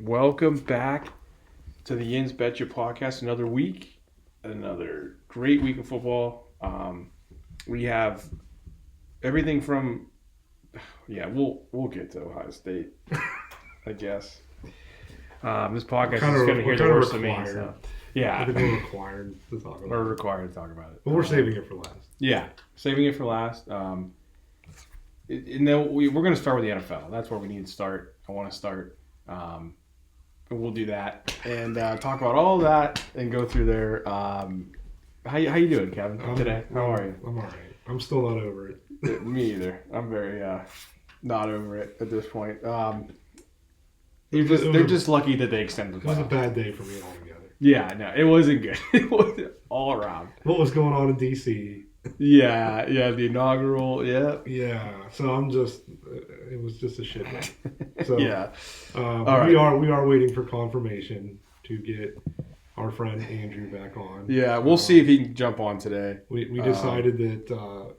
Welcome back to the Yins Betcha podcast. Another week, another great week of football. We have everything from, we'll get to Ohio State, I guess. This podcast is going to hear the worst of me. So. I think we're required to talk about it. We're required to talk about it. But we're saving it for last. Yeah, saving it for last. And then we're going to start with the NFL. That's where we need to start. I want to start. And we'll do that and talk about all of that and go through there. How you doing, Kevin, today? How are you? I'm all right. I'm still not over it. Me either. I'm very not over it at this point. They're just lucky that they extended the playoffs. It was a bad day for me altogether. Yeah, no, it wasn't good. It wasn't all around. What was going on in D.C.? Yeah, the inaugural, Yeah, so it was just a shit day. So, yeah. We are waiting for confirmation to get our friend Andrew back on. Yeah, we'll see if he can jump on today. We decided that,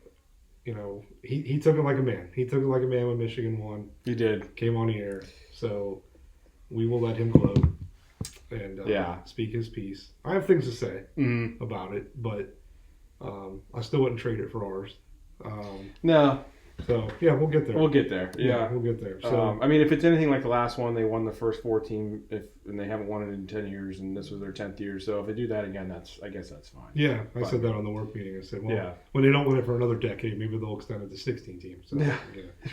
he took it like a man. He took it like a man when Michigan won. He did. Came on the air. So we will let him gloat and speak his piece. I have things to say about it, but I still wouldn't trade it for ours. No. So, yeah, we'll get there. We'll get there. Yeah. We'll get there. So, if it's anything like the last one, they won the first 14, and they haven't won it in 10 years, and this was their 10th year. So if they do that again, I guess that's fine. Yeah, I said that on the work meeting. I said, well, when they don't win it for another decade, maybe they'll extend it to 16 teams. So, yeah.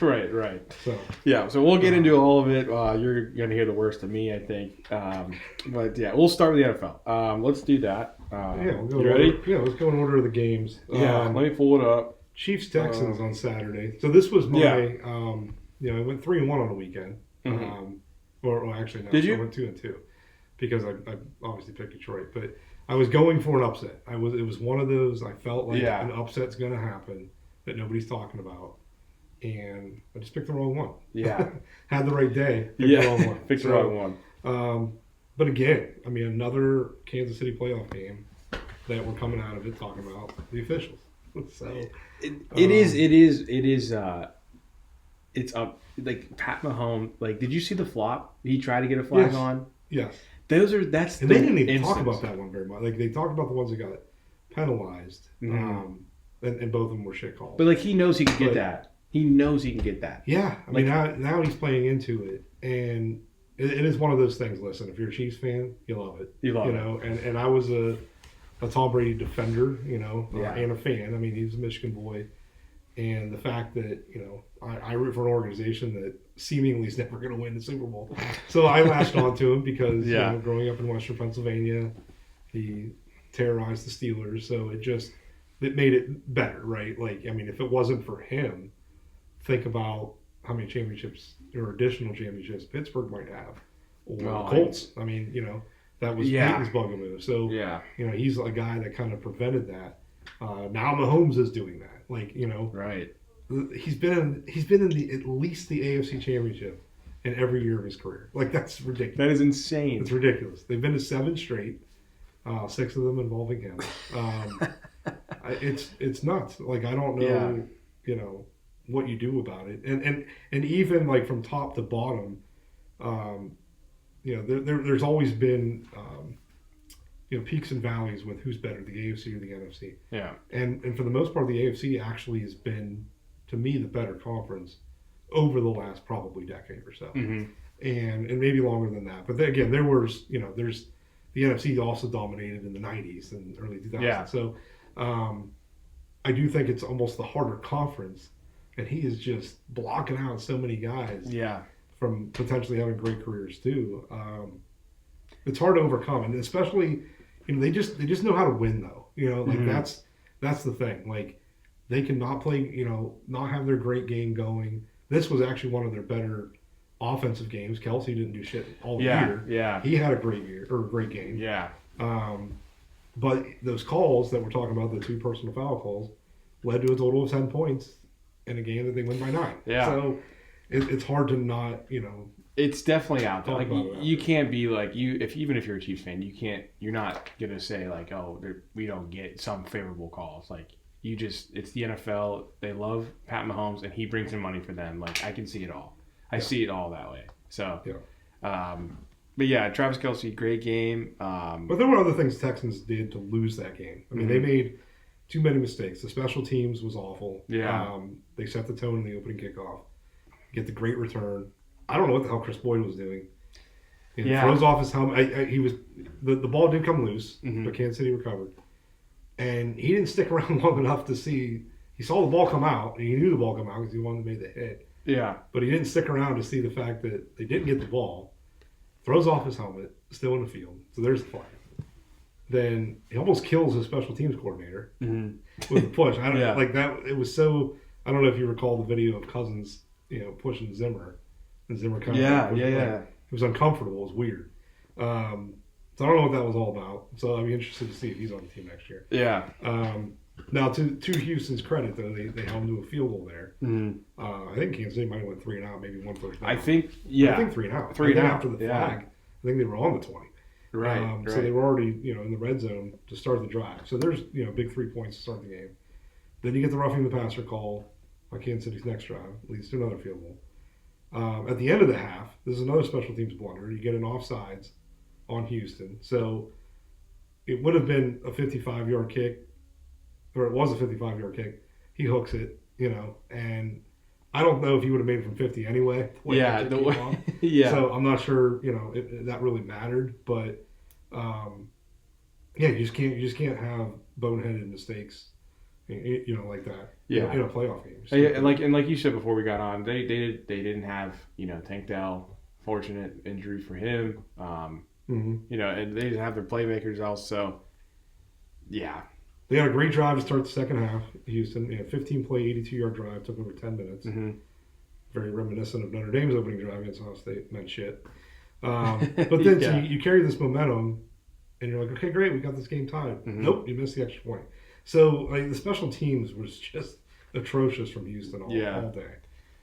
Right. So we'll get into all of it. You're going to hear the worst of me, I think. But yeah, we'll start with the NFL. Let's do that. We'll go you ready? Let's go in order of the games. Let me pull it up. Chiefs Texans on Saturday. So this was my, I went 3-1 on the weekend. Actually, no. Did you? I went 2-2 because I obviously picked Detroit, but I was going for an upset. It was one of those. I felt like an upset's going to happen that nobody's talking about, and I just picked the wrong one. Yeah, had the right day. Picked the wrong one. Picked the wrong one. But again, another Kansas City playoff game that we're coming out of it talking about the officials. So it is like Pat Mahomes. Like, did you see the flop? He tried to get a flag on. Yes. They didn't even talk about that one very much. Like, they talked about the ones that got penalized, and both of them were shit calls. But like, he knows he can get that. He knows he can get that. Yeah, now he's playing into it, and it is one of those things. Listen, if you're a Chiefs fan, you love it. You love it. And I was a Tom Brady defender, and a fan. He was a Michigan boy. And the fact that, I root for an organization that seemingly is never going to win the Super Bowl. So I latched onto him because, growing up in Western Pennsylvania, he terrorized the Steelers. So it made it better, right? Like, if it wasn't for him, think about how many championships or additional championships Pittsburgh might have. Or Colts. That was Peyton's bugaboo. So, he's a guy that kind of prevented that. Now Mahomes is doing that. Right. He's been in at least the AFC Championship in every year of his career. That's ridiculous. That is insane. It's ridiculous. They've been to 7 straight, 6 of them involving him. It's nuts. I don't know, what you do about it. And even from top to bottom, there's always been peaks and valleys with who's better, the AFC or the NFC. Yeah. And for the most part, the AFC actually has been, to me, the better conference over the last probably decade or so. And maybe longer than that. But then again, there's the NFC also dominated in the 90s and early 2000s. Yeah. So I do think it's almost the harder conference, and he is just blocking out so many guys. Yeah. From potentially having great careers too. It's hard to overcome, and especially, they just know how to win though. That's the thing. They cannot play, not have their great game going. This was actually one of their better offensive games. Kelsey didn't do shit all year. Yeah. He had a great game. Yeah. But those calls that we're talking about, the 2 personal foul calls, led to a total of 10 points in a game that they win by 9. Yeah. So it's hard to not, It's definitely out there. Talk about You can't be even if you're a Chiefs fan, you're not gonna say we don't get some favorable calls. It's the NFL. They love Pat Mahomes, and he brings in money for them. I can see it all. I see it all that way. So, But yeah, Travis Kelce, great game. But there were other things Texans did to lose that game. I mean, they made too many mistakes. The special teams was awful. Yeah. They set the tone in the opening kickoff. Get the great return. I don't know what the hell Chris Boyd was doing. He throws off his helmet. He was the ball did come loose, but Kansas City recovered. And he didn't stick around long enough to see. He saw the ball come out, and he knew the ball come out because he wanted to make the hit. Yeah. But he didn't stick around to see the fact that they didn't get the ball. Throws off his helmet, still in the field. So there's the flag. Then he almost kills his special teams coordinator with a push. I don't like that. It was so. I don't know if you recall the video of Cousins, pushing Zimmer, and Zimmer kind of It was uncomfortable. It was weird. So I don't know what that was all about. So I'll be interested to see if he's on the team next year. Yeah. Now, to Houston's credit, though, they held him to a field goal there. I think Kansas City might have went 3 and out, maybe 1 first down. I think 3 and out. 3 and out after the flag. I think they were on the 20. Right. So they were already, in the red zone to start the drive. So there's, big 3 points to start the game. Then you get the roughing the passer call on Kansas City's next drive, leads to another field goal. At the end of the half, this is another special teams blunder. You get an offsides on Houston. So it would have been a 55-yard kick, or it was a 55-yard kick. He hooks it, and I don't know if he would have made it from 50 anyway. Yeah. So I'm not sure, that really mattered, but you just can't have boneheaded mistakes, like that. Yeah. In a playoff game. And like you said before we got on, they didn't have Tank Dell, fortunate injury for him. And they didn't have their playmakers also. Yeah. They had a great drive to start the second half. Houston, 15-play, 82-yard drive, took over 10 minutes. Very reminiscent of Notre Dame's opening drive against Ohio State. Meant shit. But then so you carry this momentum, and you're like, okay, great, we got this game tied. Nope, you missed the extra point. So the special teams was just atrocious from Houston all day.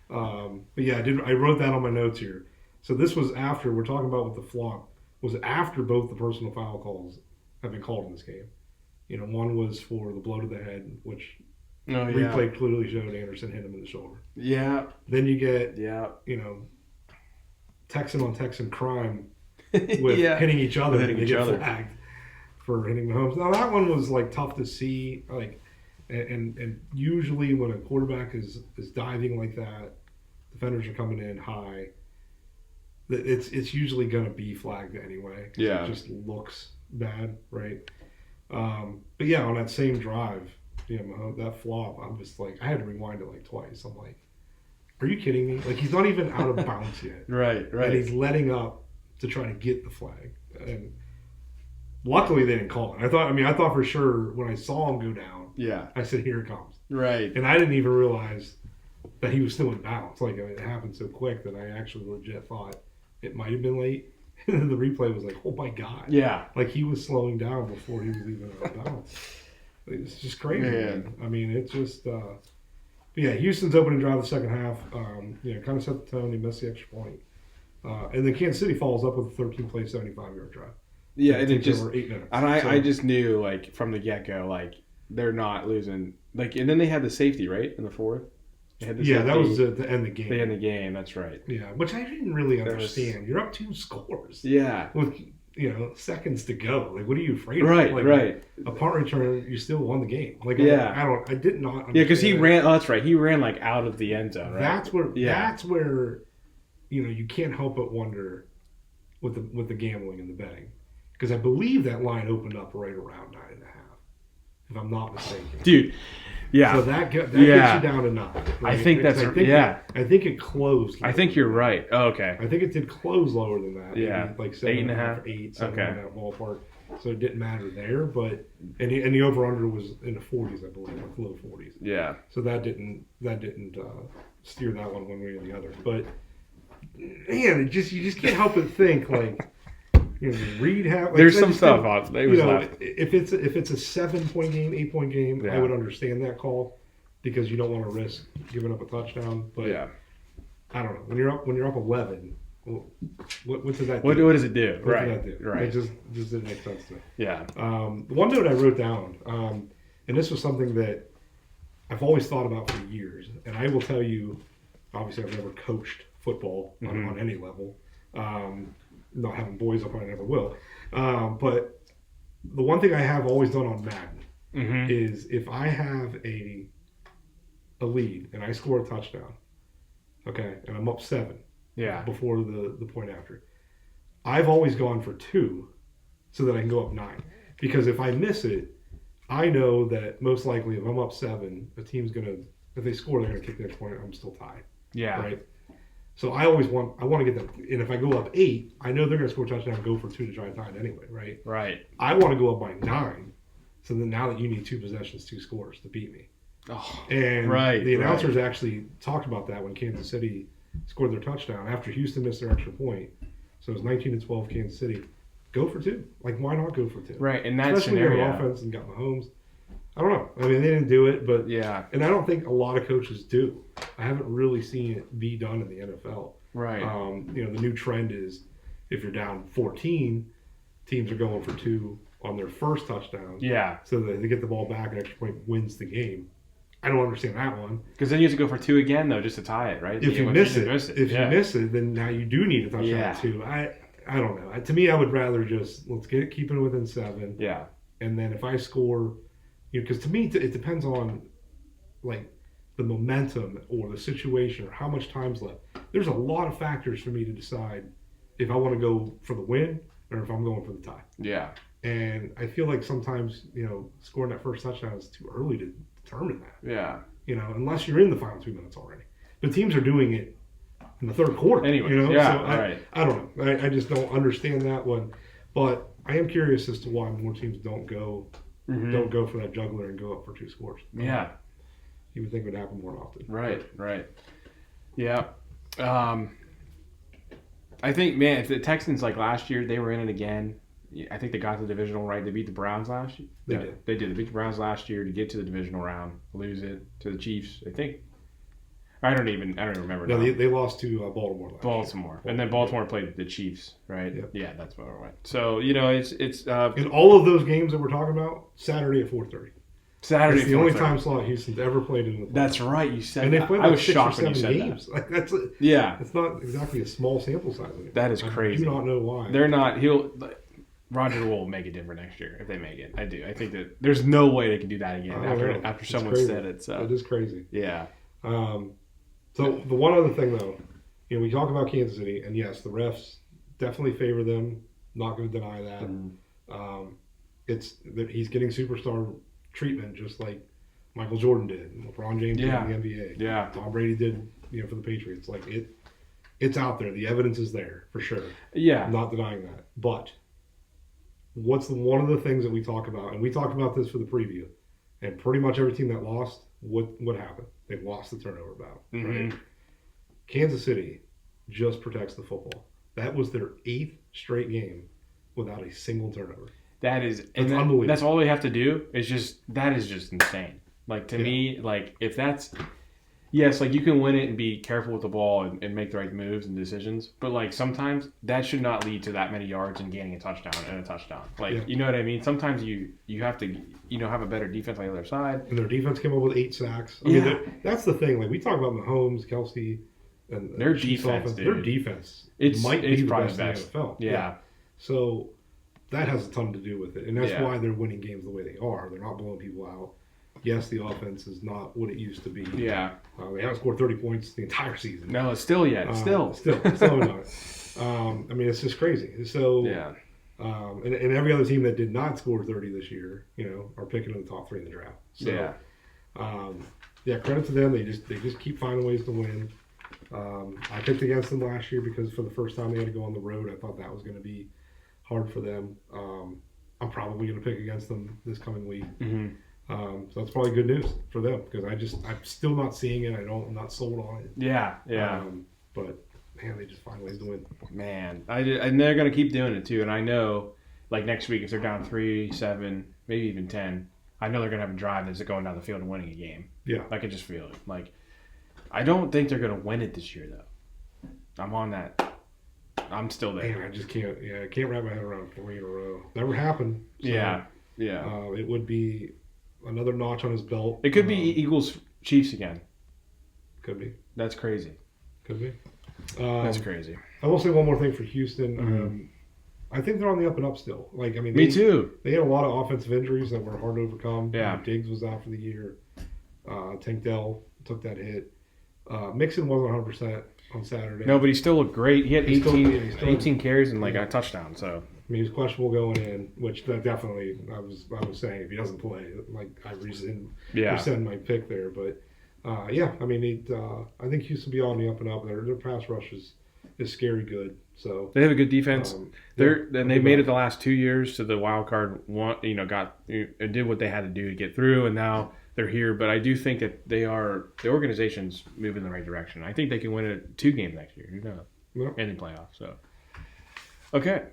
But yeah, I wrote that on my notes here. So this was after, we're talking about with the flop, was after both the personal foul calls have been called in this game. One was for the blow to the head, which replay clearly showed Anderson hit him in the shoulder. Yeah. Then you get, Texan on Texan crime with hitting each other. They get flagged for hitting Mahomes. Now that one was tough to see. And usually when a quarterback is diving like that, defenders are coming in high. It's usually going to be flagged anyway. Yeah. It just looks bad, right? But yeah, on that same drive, Mahomes, that flop, I'm just I had to rewind it twice. I'm like, are you kidding me? He's not even out of bounds yet. Right. And he's letting up to try to get the flag. And luckily they didn't call it. I thought for sure when I saw him go down, I said, here it comes. Right. And I didn't even realize that he was still in bounds. It happened so quick that I actually legit thought it might have been late. And the replay was oh my God. Yeah. He was slowing down before he was even out of bounds. It's just crazy. Man. I mean, it's just, Houston's opening drive the second half, kind of set the tone. He missed the extra point. And then Kansas City follows up with a 13-play, 75-yard drive. Yeah, and it just, over 8 minutes. And I just knew, from the get-go, they're not losing. And then they had the safety, right, in the fourth? That was to end the game. They end the game, that's right. Yeah, which I didn't really understand. You're up 2 scores. Yeah. With, seconds to go. What are you afraid of? Right. A punt return, you still won the game. I did not understand. Yeah, because he ran, that's right. He ran, out of the end zone, right? That's where, you can't help but wonder with the gambling and the betting. Because I believe that line opened up right around 9.5, if I'm not mistaken. Dude. Yeah. So that gets you down to 9. Right? I think I think it closed. I think you're right. Oh, okay. I think it did close lower than that. Yeah. Maybe 7.5, 8, something in that ballpark. So it didn't matter there, but and the over under was in the 40s, I believe, low 40s. Yeah. So that didn't steer that one way or the other. But man, you just can't help but think Reed have there's some stuff on. If it's a 7-point game, 8-point game, I would understand that call because you don't want to risk giving up a touchdown. But I don't know when you're up 11. What does that do? What does it do? What does that do? Right. It just didn't make sense to me. Yeah. One note I wrote down, and this was something that I've always thought about for years, and I will tell you, obviously I've never coached football on any level. not having boys, I probably never will. But the one thing I have always done on Madden is if I have a lead and I score a touchdown, okay, and I'm up 7 before the point after, I've always gone for 2 so that I can go up 9. Because if I miss it, I know that most likely if I'm up 7, the team's going to, if they score, they're going to kick the next point. I'm still tied. Yeah. Right? So I want to get them. And if I go up 8, I know they're going to score a touchdown and go for 2 to try and tie it anyway, right? Right. I want to go up by 9. So then now that you need 2 possessions, 2 scores to beat me. Oh, and the announcers actually talked about that when Kansas City scored their touchdown after Houston missed their extra point. So it was 19-12 Kansas City. Go for 2. Like, why not go for 2? Right, in that Especially scenario. when you're offense and got Mahomes. I don't know. I mean, they didn't do it, but yeah. And I don't think a lot of coaches do. I haven't really seen it be done in the NFL. Right. The new trend is if you're down 14, teams are going for 2 on their first touchdown. Yeah. So that they get the ball back and extra point wins the game. I don't understand that one. Because then you have to go for 2 again, though, just to tie it, right? If you miss it, you miss it, then now you do need a touchdown too. I don't know. To me, I would rather just keep it within 7. Yeah. And then if I score, because to me it depends on like the momentum or the situation or how much time's left. There's a lot of factors for me to decide if I want to go for the win or if I'm going for the tie. Yeah. And I feel like sometimes scoring that first touchdown is too early to determine that. Yeah. Unless you're in the final 2 minutes already. But teams are doing it in the third quarter. Anyway, so right. I don't know. I just don't understand that one. But I am curious as to why more teams don't go for that juggler and go up for 2 scores. Yeah. You would think it would happen more often. Right. Yeah. I think, man, if the Texans, like last year, they were in it again. I think they got the divisional right. They beat the Browns last year. They did. They beat the Browns last year to get to the divisional round, lose it to the Chiefs, I think. I don't even remember. No, they lost to Baltimore last Baltimore. year. And then Baltimore played the Chiefs, right? Yep. Yeah, that's what it went. So, it's in all of those games that we're talking about, Saturday at 4:30. Saturday. It's the only time slot Houston's ever played in the playoffs. That's right. You said and that. They played I was 6 shocked or 7 when you said games. that. Like that's yeah. It's not exactly a small sample size anymore. That is crazy. I do not know why. They're not. Roger will make it different next year if they make it. I do. I think that there's no way they can do that again after someone said it. So it is crazy. Yeah. So the one other thing though, we talk about Kansas City, and yes, the refs definitely favor them. Not going to deny that. Mm-hmm. It's that he's getting superstar treatment, just like Michael Jordan did, LeBron James did in the NBA. Yeah. Tom Brady did, for the Patriots. Like it's out there. The evidence is there for sure. Yeah. I'm not denying that. But what's one of the things that we talk about, and we talked about this for the preview, and pretty much every team that lost, what happened? They lost the turnover battle. Mm-hmm. Right? Kansas City just protects the football. That was their 8th straight game without a single turnover. That's unbelievable. That's all they have to do. That is just insane. Like to me, like if that's yes, like you can win it and be careful with the ball and make the right moves and decisions, but like sometimes that should not lead to that many yards and gaining a touchdown and a touchdown. Like you know what I mean? Sometimes you have to have a better defense on the other side. And their defense came up with 8 sacks. I mean, that's the thing. Like we talk about Mahomes, Kelsey, and their defense, dude. Their defense might be the best best in the NFL. Yeah. So that has a ton to do with it, and that's why they're winning games the way they are. They're not blowing people out. Yes, the offense is not what it used to be. Yeah. They haven't scored 30 points the entire season. No, it's still yet. Still not. I mean, it's just crazy. So yeah. And every other team that did not score 30 this year, are picking in the top 3 in the draft. So, credit to them. They just keep finding ways to win. I picked against them last year because for the first time they had to go on the road. I thought that was going to be hard for them. I'm probably going to pick against them this coming week. Mm-hmm. So that's probably good news for them because I'm still not seeing it. I'm not sold on it. Yeah. But man, they just find ways to win. Man, and they're gonna keep doing it too. And I know, like next week, if they're down 3-7, maybe even 10, I know they're gonna have a drive that's going down the field and winning a game. Yeah, I can just feel it. Like, I don't think they're gonna win it this year though. I'm on that. I'm still there. Man, I just can't. Yeah, I can't wrap my head around 3 in a row. Never happened. So, yeah. It would be another notch on his belt. It could be Eagles Chiefs again. Could be. That's crazy. Could be. That's crazy. I will say one more thing for Houston. Mm-hmm. I think they're on the up and up still. Like, I mean, Me too. They had a lot of offensive injuries that were hard to overcome. Yeah. Diggs was out for the year. Tank Dell took that hit. Mixon wasn't 100% on Saturday. No, but he still looked great. He had 18 carries and like Yeah. a touchdown. So I mean, he was questionable going in, which that definitely I was saying if he doesn't play, like I rescind my pick there. But yeah, I mean, I think Houston will be on the up and up. Their pass rush is scary good. So they have a good defense. They made it the last 2 years to the wild card. Got and did what they had to do to get through, and now they're here. But I do think that the organization's moving in the right direction. I think they can win 2 games next year. Who knows? Yep. In the playoffs. So okay.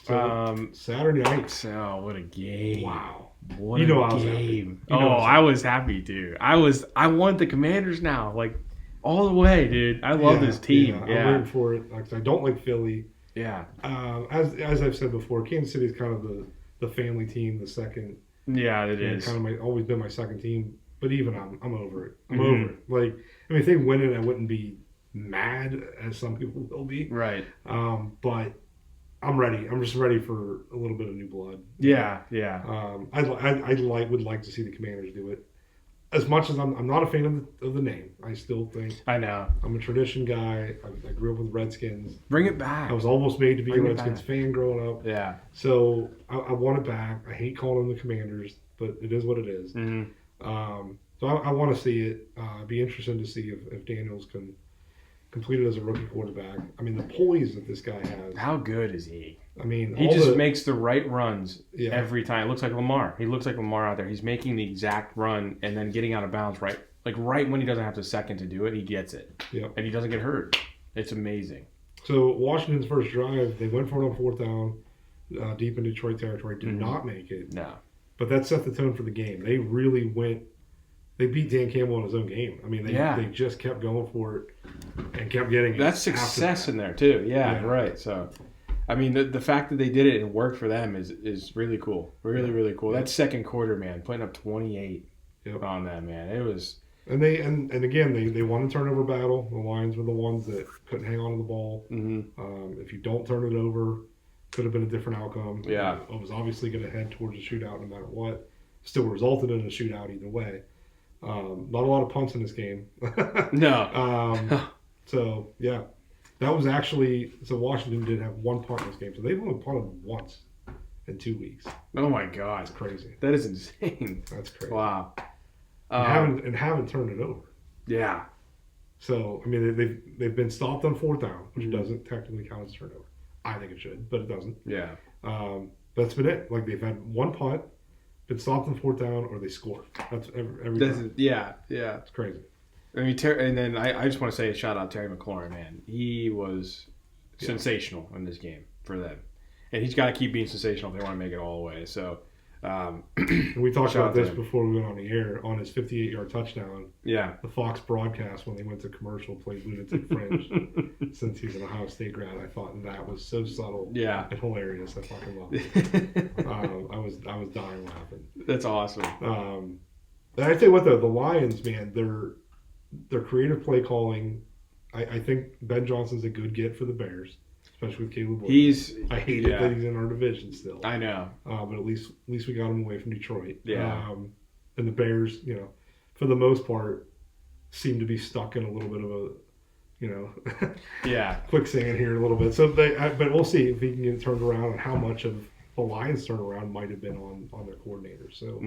So, Saturday night. Oh, what a game! Wow. What a game! I was happy too. I want the Commanders now, like all the way, dude. I love this team. Yeah, I'm rooting for it. Like, I don't like Philly. Yeah. As I've said before, Kansas City is kind of the family team, the second. Yeah, it is. Kind of always been my second team. But even I'm over it. I'm over it. Like, I mean, if they win it, I wouldn't be mad as some people will be. Right. But I'm ready. I'm just ready for a little bit of new blood. Yeah. I would like to see the Commanders do it. As much as I'm not a fan of the name, I still think I know I'm a tradition guy. I grew up with Redskins. Bring it back. I was almost made to be a Redskins fan growing up. Yeah. So I want it back. I hate calling them the Commanders, but it is what it is. Mm-hmm. So I want to see it. Be interesting to see if Daniels can complete it as a rookie quarterback. I mean, the poise that this guy has. How good is he? I mean, he just makes the right runs every time. It looks like Lamar. He looks like Lamar out there. He's making the exact run and then getting out of bounds right when he doesn't have the second to do it, he gets it. Yep. And he doesn't get hurt. It's amazing. So Washington's first drive, they went for it on 4th down, deep in Detroit territory. Did not make it. No. But that set the tone for the game. They really went. They beat Dan Campbell in his own game. I mean, they just kept going for it and kept getting it. That's success in there too. Yeah, right. So, I mean, the fact that they did it and worked for them is really cool. Really, really cool. That second quarter, man, putting up 28 on that, man. It was. And again, they won the turnover battle. The Lions were the ones that couldn't hang on to the ball. Mm-hmm. If you don't turn it over, could have been a different outcome. Yeah. It was obviously going to head towards a shootout no matter what. Still resulted in a shootout either way. Not a lot of punts in this game. No. So, yeah. That was actually – so Washington did have 1 punt in this game. So they've only punted once in 2 weeks. Oh, my God. That's crazy. That is insane. That's crazy. Wow. And haven't turned it over. Yeah. So, I mean, they've been stopped on 4th down, which doesn't technically count as a turnover. I think it should, but it doesn't. Yeah. That's been it. Like, they've had 1 punt, been stopped on 4th down, or they scored. That's every time. Yeah. It's crazy. I mean, and then I just want to say a shout out to Terry McLaurin, man. He was sensational in this game for them. And he's got to keep being sensational if they want to make it all the way. So, and we talked about this before we went on the air. On his 58-yard touchdown, the Fox broadcast when they went to commercial played Lunatic Fringe. Since he's an Ohio State grad, I thought that was so subtle and hilarious. I fucking loved it. I was dying laughing. That's awesome. And I tell you what, though, the Lions, man, their creative play calling. I think Ben Johnson's a good get for the Bears. Especially with Caleb Williams. I hate it that he's in our division still. I know. But at least we got him away from Detroit. Yeah. And the Bears, for the most part, seem to be stuck in a little bit of a, quicksand here a little bit. So but we'll see if he can get it turned around and how much of the Lions turnaround might have been on their coordinators. So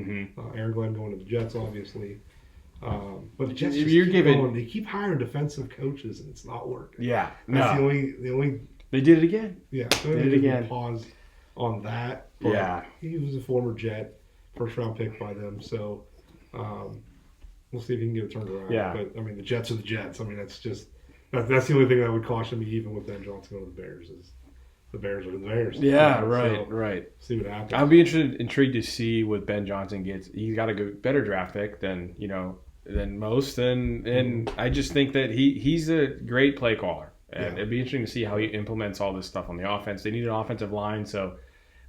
Aaron Glenn going to the Jets, obviously. But the Jets they keep hiring defensive coaches and it's not working. Yeah. That's the only. They did it again. Yeah, so they did it again. Pause on that. Yeah, he was a former Jet, first round pick by them. So we'll see if he can get it turned around. Yeah, but I mean the Jets are the Jets. I mean that's the only thing that would caution me, even with Ben Johnson going to the Bears, is the Bears are the Bears. Yeah, right. See what happens. I'll be intrigued to see what Ben Johnson gets. He's got a better draft pick than most, and I just think that he's a great play caller. And it'd be interesting to see how he implements all this stuff on the offense. They need an offensive line, so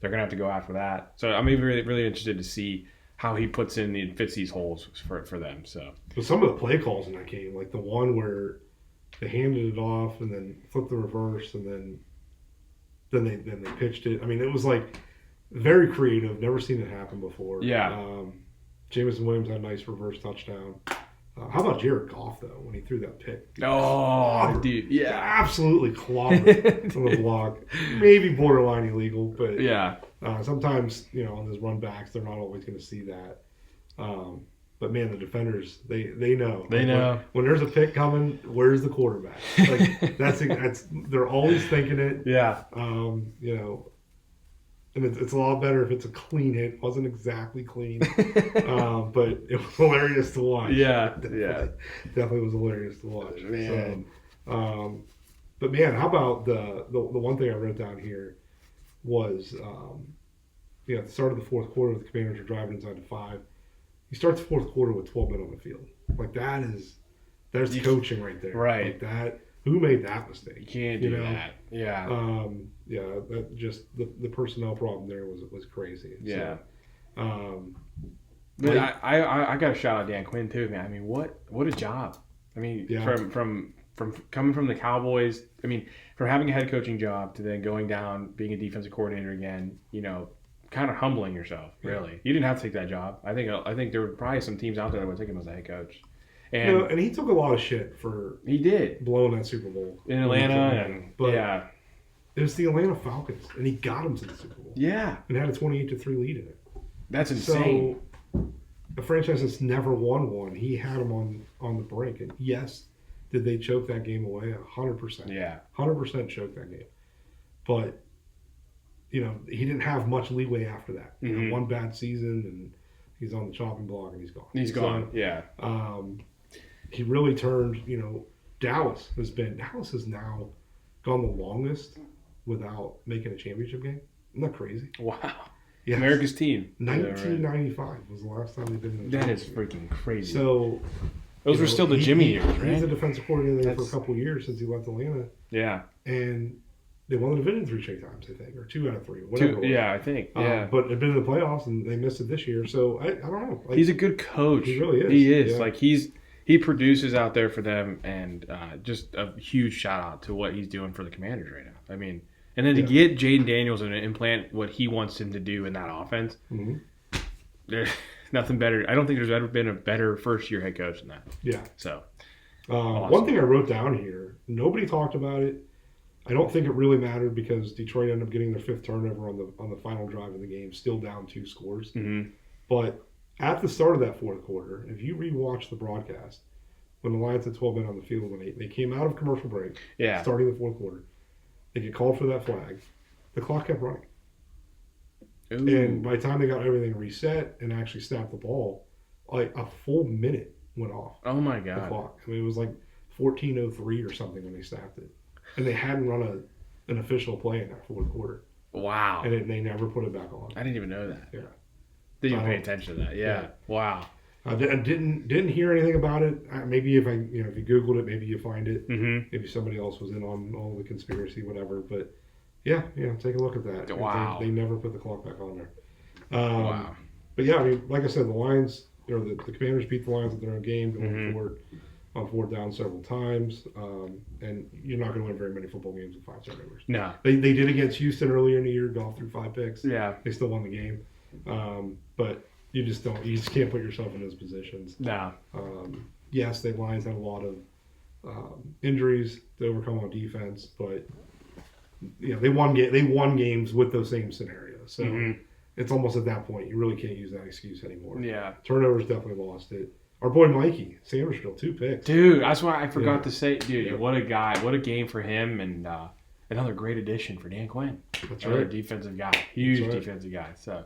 they're going to have to go after that. So I'm really, really interested to see how he puts fits these holes for them. So, but some of the play calls in that game, like the one where they handed it off and then flipped the reverse and then they pitched it. I mean, it was like very creative. Never seen it happen before. Yeah. Jameson Williams had a nice reverse touchdown. How about Jared Goff, though, when he threw that pick? Oh, dude. Yeah. Absolutely clobbered on the block. Maybe borderline illegal, but yeah. Sometimes, on those run backs, they're not always going to see that. But, man, the defenders, they know. They know. When there's a pick coming, where's the quarterback? Like, that's they're always thinking it. Yeah. And it's a lot better if it's a clean hit. It wasn't exactly clean, but it was hilarious to watch. Yeah, definitely was hilarious to watch. Man. So, but man, how about the one thing I wrote down here was, at the start of the fourth quarter, the Commanders are driving inside the 5. You start the fourth quarter with 12 men on the field. Like there's coaching right there. Right. Like that. Who made that mistake? You can't do that. Yeah. That just the personnel problem there was crazy. Yeah. So, but I got to shout out Dan Quinn too, man. I mean, what a job. I mean, from coming from the Cowboys. I mean, from having a head coaching job to then going down, being a defensive coordinator again. Kind of humbling yourself. Really, you didn't have to take that job. I think there were probably some teams out there that would take him as a head coach. And he took a lot of shit for blowing that Super Bowl in Atlanta, but it was the Atlanta Falcons, and he got them to the Super Bowl. Yeah, and had a 28-3 lead in it. That's insane. So a franchise that's never won one, he had them on the brink. And yes, did they choke that game away? 100%. Yeah, 100% choked that game. But he didn't have much leeway after that. One bad season, and he's on the chopping block, and he's gone. He's gone. Yeah. He really turned, Dallas has now gone the longest without making a championship game. Isn't that crazy? Wow. Yes. America's team. 1995 was the last time they've been in the That is freaking crazy. So those were still the Jimmy years, right? He's a defensive coordinator there for a couple of years since he left Atlanta. Yeah. And they won the division 3 straight times, I think, or 2 out of 3, whatever. Yeah, I think. Yeah. But they've been in the playoffs and they missed it this year. So I don't know. Like, he's a good coach. He really is. He is. Yeah. Like he produces out there for them, and just a huge shout out to what he's doing for the Commanders right now. I mean, and then to get Jaden Daniels and implant what he wants him to do in that offense, there's nothing better. I don't think there's ever been a better first-year head coach than that. Yeah. So, awesome. One thing I wrote down here, nobody talked about it. I don't think it really mattered because Detroit ended up getting their 5th turnover on the final drive of the game, still down 2 scores. Mm-hmm. But at the start of that fourth quarter, if you rewatch the broadcast, when the Lions had 12 men on the field, when they came out of commercial break, starting the fourth quarter, they get called for that flag. The clock kept running. Ooh. And by the time they got everything reset and actually snapped the ball, like a full minute went off. Oh my God. The clock. I mean, it was like 14:03 or something when they snapped it. And they hadn't run an official play in that fourth quarter. Wow. And they never put it back on. I didn't even know that. Yeah. Didn't even pay attention to that. Yeah. Wow. I didn't hear anything about it. Maybe if if you Googled it, maybe you find it. Mm-hmm. Maybe somebody else was in on all the conspiracy, whatever. But yeah, take a look at that. Wow. They never put the clock back on there. Wow. But yeah, I mean, like I said, the Lions, the Commanders beat the Lions at their own game, going forward on 4th down several times. And you're not going to win very many football games with 5 turnovers. No. They did against Houston earlier in the year, Goff threw 5 picks. Yeah. They still won the game. But you just can't put yourself in those positions. No. Yes, the Lions had a lot of injuries to overcome on defense, but they won games with those same scenarios. So it's almost at that point you really can't use that excuse anymore. Yeah. Turnovers definitely lost it. Our boy Mikey Sandersfield, 2 picks. Dude, that's why I forgot to say, dude, what a guy, what a game for him, and another great addition for Dan Quinn. That's another right. defensive guy, huge defensive guy. So.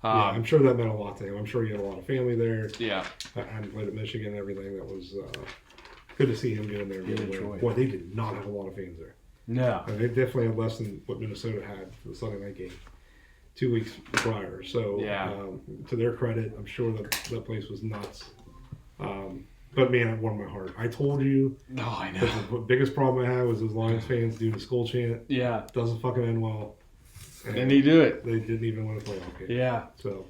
I'm sure that meant a lot to him. I'm sure he had a lot of family there. Yeah. And played at Michigan and everything. That was good to see him get in there. Boy, they did not have a lot of fans there. No. They definitely had less than what Minnesota had for the Sunday night game 2 weeks prior. So, to their credit, I'm sure that place was nuts. But, man, it warmed my heart. I told you. No, I know. The biggest problem I had was those Lions fans doing the skull chant. Yeah. Doesn't fucking end well. And he do it. They didn't even win a playoff game. Yeah. So,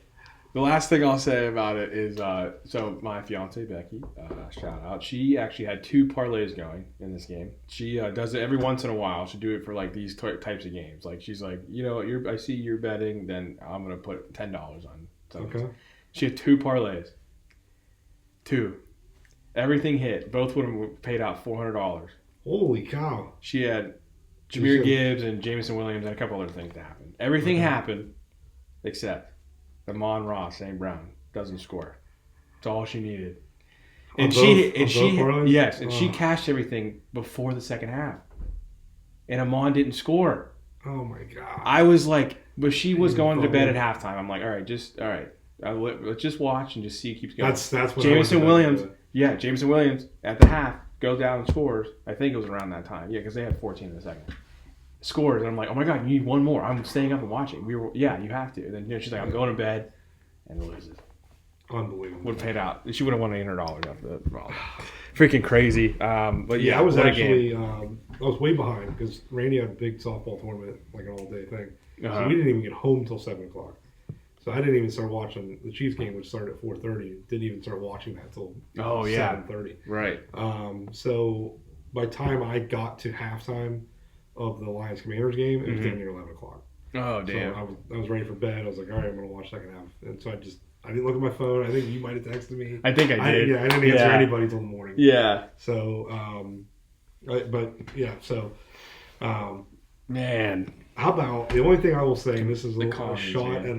The last thing I'll say about it is, so my fiance Becky, shout out. She actually had 2 parlays going in this game. She does it every once in a while. She'll do it for like these types of games. Like she's like, I see you're betting, then I'm gonna put $10 on. Something. Okay. She had 2 parlays. 2. Everything hit. Both of them paid out $400. Holy cow! She had Jahmyr Gibbs and Jameson Williams and a couple other things that happened. Everything happened except Amon-Ra St. Brown doesn't score. That's all she needed. And she cashed everything before the second half. And Amon didn't score. Oh my god! I was like, but she was going to bed at halftime. I'm like, all right. Let's just watch and just see who keeps going. That's what Jameson Williams. Yeah, Jameson Williams at the half goes down and scores. I think it was around that time. Yeah, because they had 14 in the second. Scores, and I'm like, oh my god, you need one more. I'm staying up and watching. You have to. And then she's like, I'm going to bed, and loses. Unbelievable. Would have paid out. She would have won $800 after that. Well, freaking crazy. But yeah, I was actually I was way behind because Randy had a big softball tournament, like an all-day thing. So we didn't even get home till 7:00. So I didn't even start watching the Chiefs game, which started at 4:30. Didn't even start watching that till 7:30. Right. So by the time I got to halftime of the Lions Commanders game, it was getting near 11:00. Oh damn! So I was ready for bed. I was like, all right, I'm gonna watch second half. And so I didn't look at my phone. I think you might have texted me. I think I did. I didn't answer anybody till the morning. Yeah. So, man. How about the only thing I will say, and this is a Colonies, shot at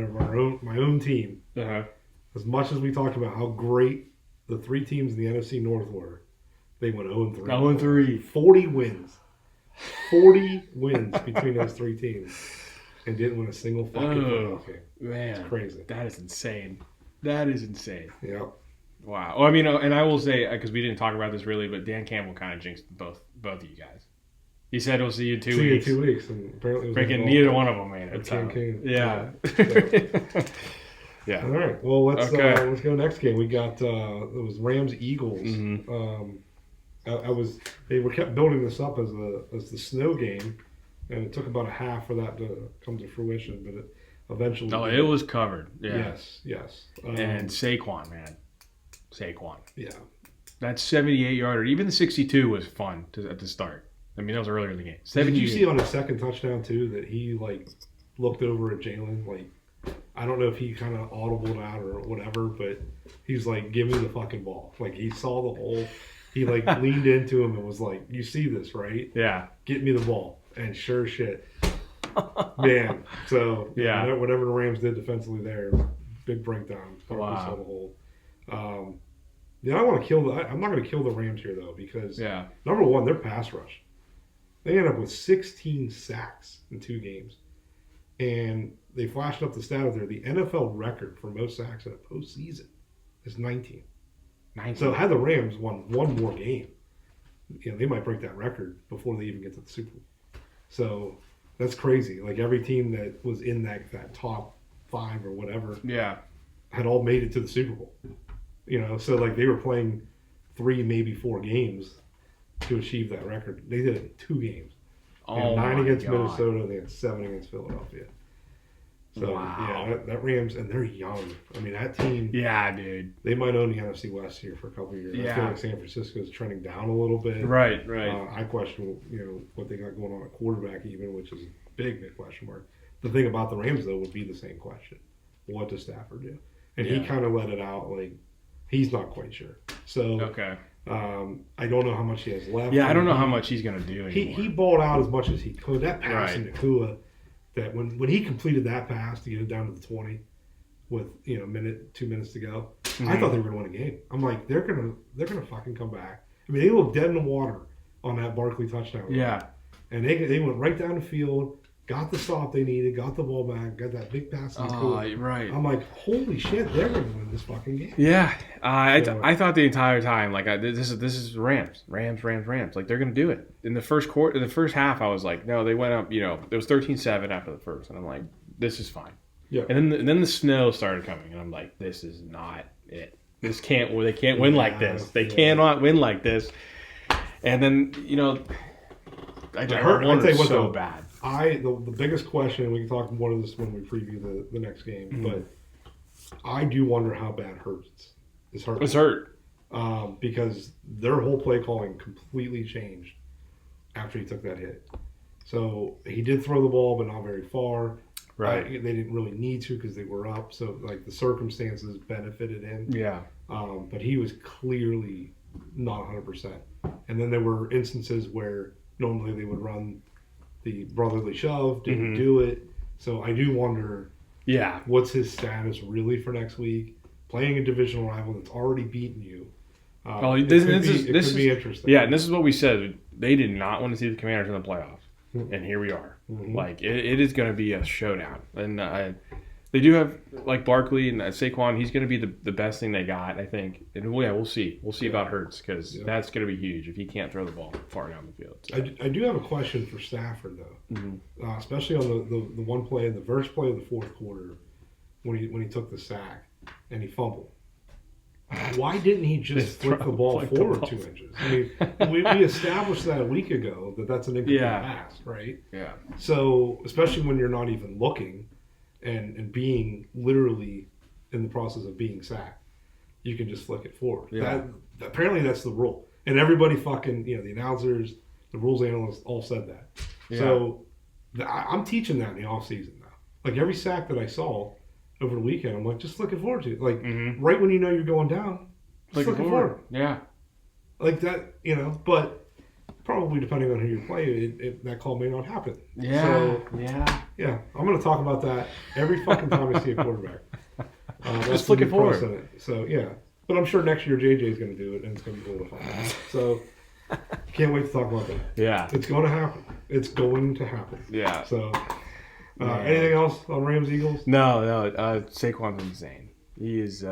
my own team. As much as we talked about how great the 3 teams in the NFC North were, they went 0-3. 0-3. 40 wins. 40 wins between those 3 teams, and didn't win a single fucking playoff game. Man, it's crazy. That is insane. That is insane. Yep. Wow. Well, I mean, and I will say, because we didn't talk about this really, but Dan Campbell kind of jinxed both of you guys. He said he'll see you in 2 weeks. See you in 2 weeks, and apparently it was freaking neither one of them made it. Yeah. Yeah. All right. Well, let's go next game. We got it was Rams Eagles. Mm-hmm. They kept building this up as the snow game, and it took about a half for that to come to fruition, but it eventually. Oh, it was covered. Yeah. Yes. And Saquon, man. Yeah. That 78-yarder, even the 62 was fun at the start. I mean, that was earlier in the game. Did you see on his second touchdown too that he looked over at Jalen? I don't know if he kind of audibled out or whatever, but he's like, "Give me the fucking ball!" Like he saw the hole. He leaned into him and was like, "You see this, right? Yeah. Get me the ball." And sure shit, man. So yeah, whatever the Rams did defensively there, big breakdown. Wow. Saw the hole. I want to kill I'm not going to kill the Rams here though because number one, their pass rush. They ended up with 16 sacks in 2 games. And they flashed up the stat out there. The NFL record for most sacks in a postseason is 19. So had the Rams won one more game, they might break that record before they even get to the Super Bowl. So that's crazy. Like every team that was in that top 5 or whatever had all made it to the Super Bowl. So they were playing 3, maybe 4 games to achieve that record. They did it in 2 games. They had 9 against Minnesota. They had 7 against Philadelphia. So that Rams, and they're young. I mean, that team. Yeah, dude. They might own the NFC West here for a couple of years. Yeah. I feel like San Francisco is trending down a little bit. Right. I question, what they got going on at quarterback, even, which is a big question mark. The thing about the Rams though would be the same question: what does Stafford do? And he kind of let it out like he's not quite sure. So I don't know how much he has left. Yeah, I don't know how much he's going to do anymore. He balled out as much as he could. That pass into Nakua, that when he completed that pass to get it down to the 20 with 2 minutes to go, I thought they were going to win a game. I'm like, they're gonna fucking come back. I mean, they looked dead in the water on that Barkley touchdown. Yeah, and they went right down the field. Got the stop they needed, got the ball back, got that big pass. Right. I'm like, holy shit, they're going to win this fucking game. Yeah, I thought the entire time, this is Rams. Like they're going to do it. In the first half, I was like, no, they went up. It was 13-7 after the first, and I'm like, this is fine. Yeah. And then the snow started coming, and I'm like, this is not it. They can't win like this. They cannot win like this. And then I wondered so bad. The biggest question, and we can talk more of this when we preview the next game, but I do wonder how bad Hurts is hurt. It's hurt. Because their whole play calling completely changed after he took that hit. So he did throw the ball, but not very far. Right. They didn't really need to because they were up. So like the circumstances benefited him. Yeah. But he was clearly not 100%. And then there were instances where normally they would run the brotherly shove, didn't do it. So I do wonder, what's his status really for next week? Playing a divisional rival that's already beaten you. This could is be interesting. Yeah, and this is what we said. They did not want to see the Commanders in the playoffs, and here we are. Like it is going to be a showdown, and they do have like Barkley and Saquon. He's going to be the best thing they got, I think. And we'll see. We'll see about Hurts because that's going to be huge if he can't throw the ball far down the field. So. I do have a question for Stafford though, especially on the one play in the first play of the fourth quarter when he took the sack and he fumbled. Why didn't he just flip the ball forward 2 inches? I mean, we established that a week ago that's an incomplete pass, right? Yeah. So, especially when you're not even looking and being literally in the process of being sacked, you can just flick it forward. Yeah. Apparently that's the rule. And everybody fucking, the announcers, the rules analysts all said that. Yeah. So, I'm teaching that in the offseason now. Like every sack that I saw over the weekend, I'm like, just looking forward to it. Like, right when you know you're going down, just looking forward. Yeah. Like that, but probably depending on who you play, that call may not happen. Yeah. So, yeah. I'm going to talk about that every fucking time I see a quarterback. Just looking forward. So, yeah. But I'm sure next year JJ's going to do it, and it's going to be really fun. So, can't wait to talk about that. Yeah. It's going to happen. It's going to happen. Yeah. So... anything else on Rams Eagles? No. Saquon's insane. He is.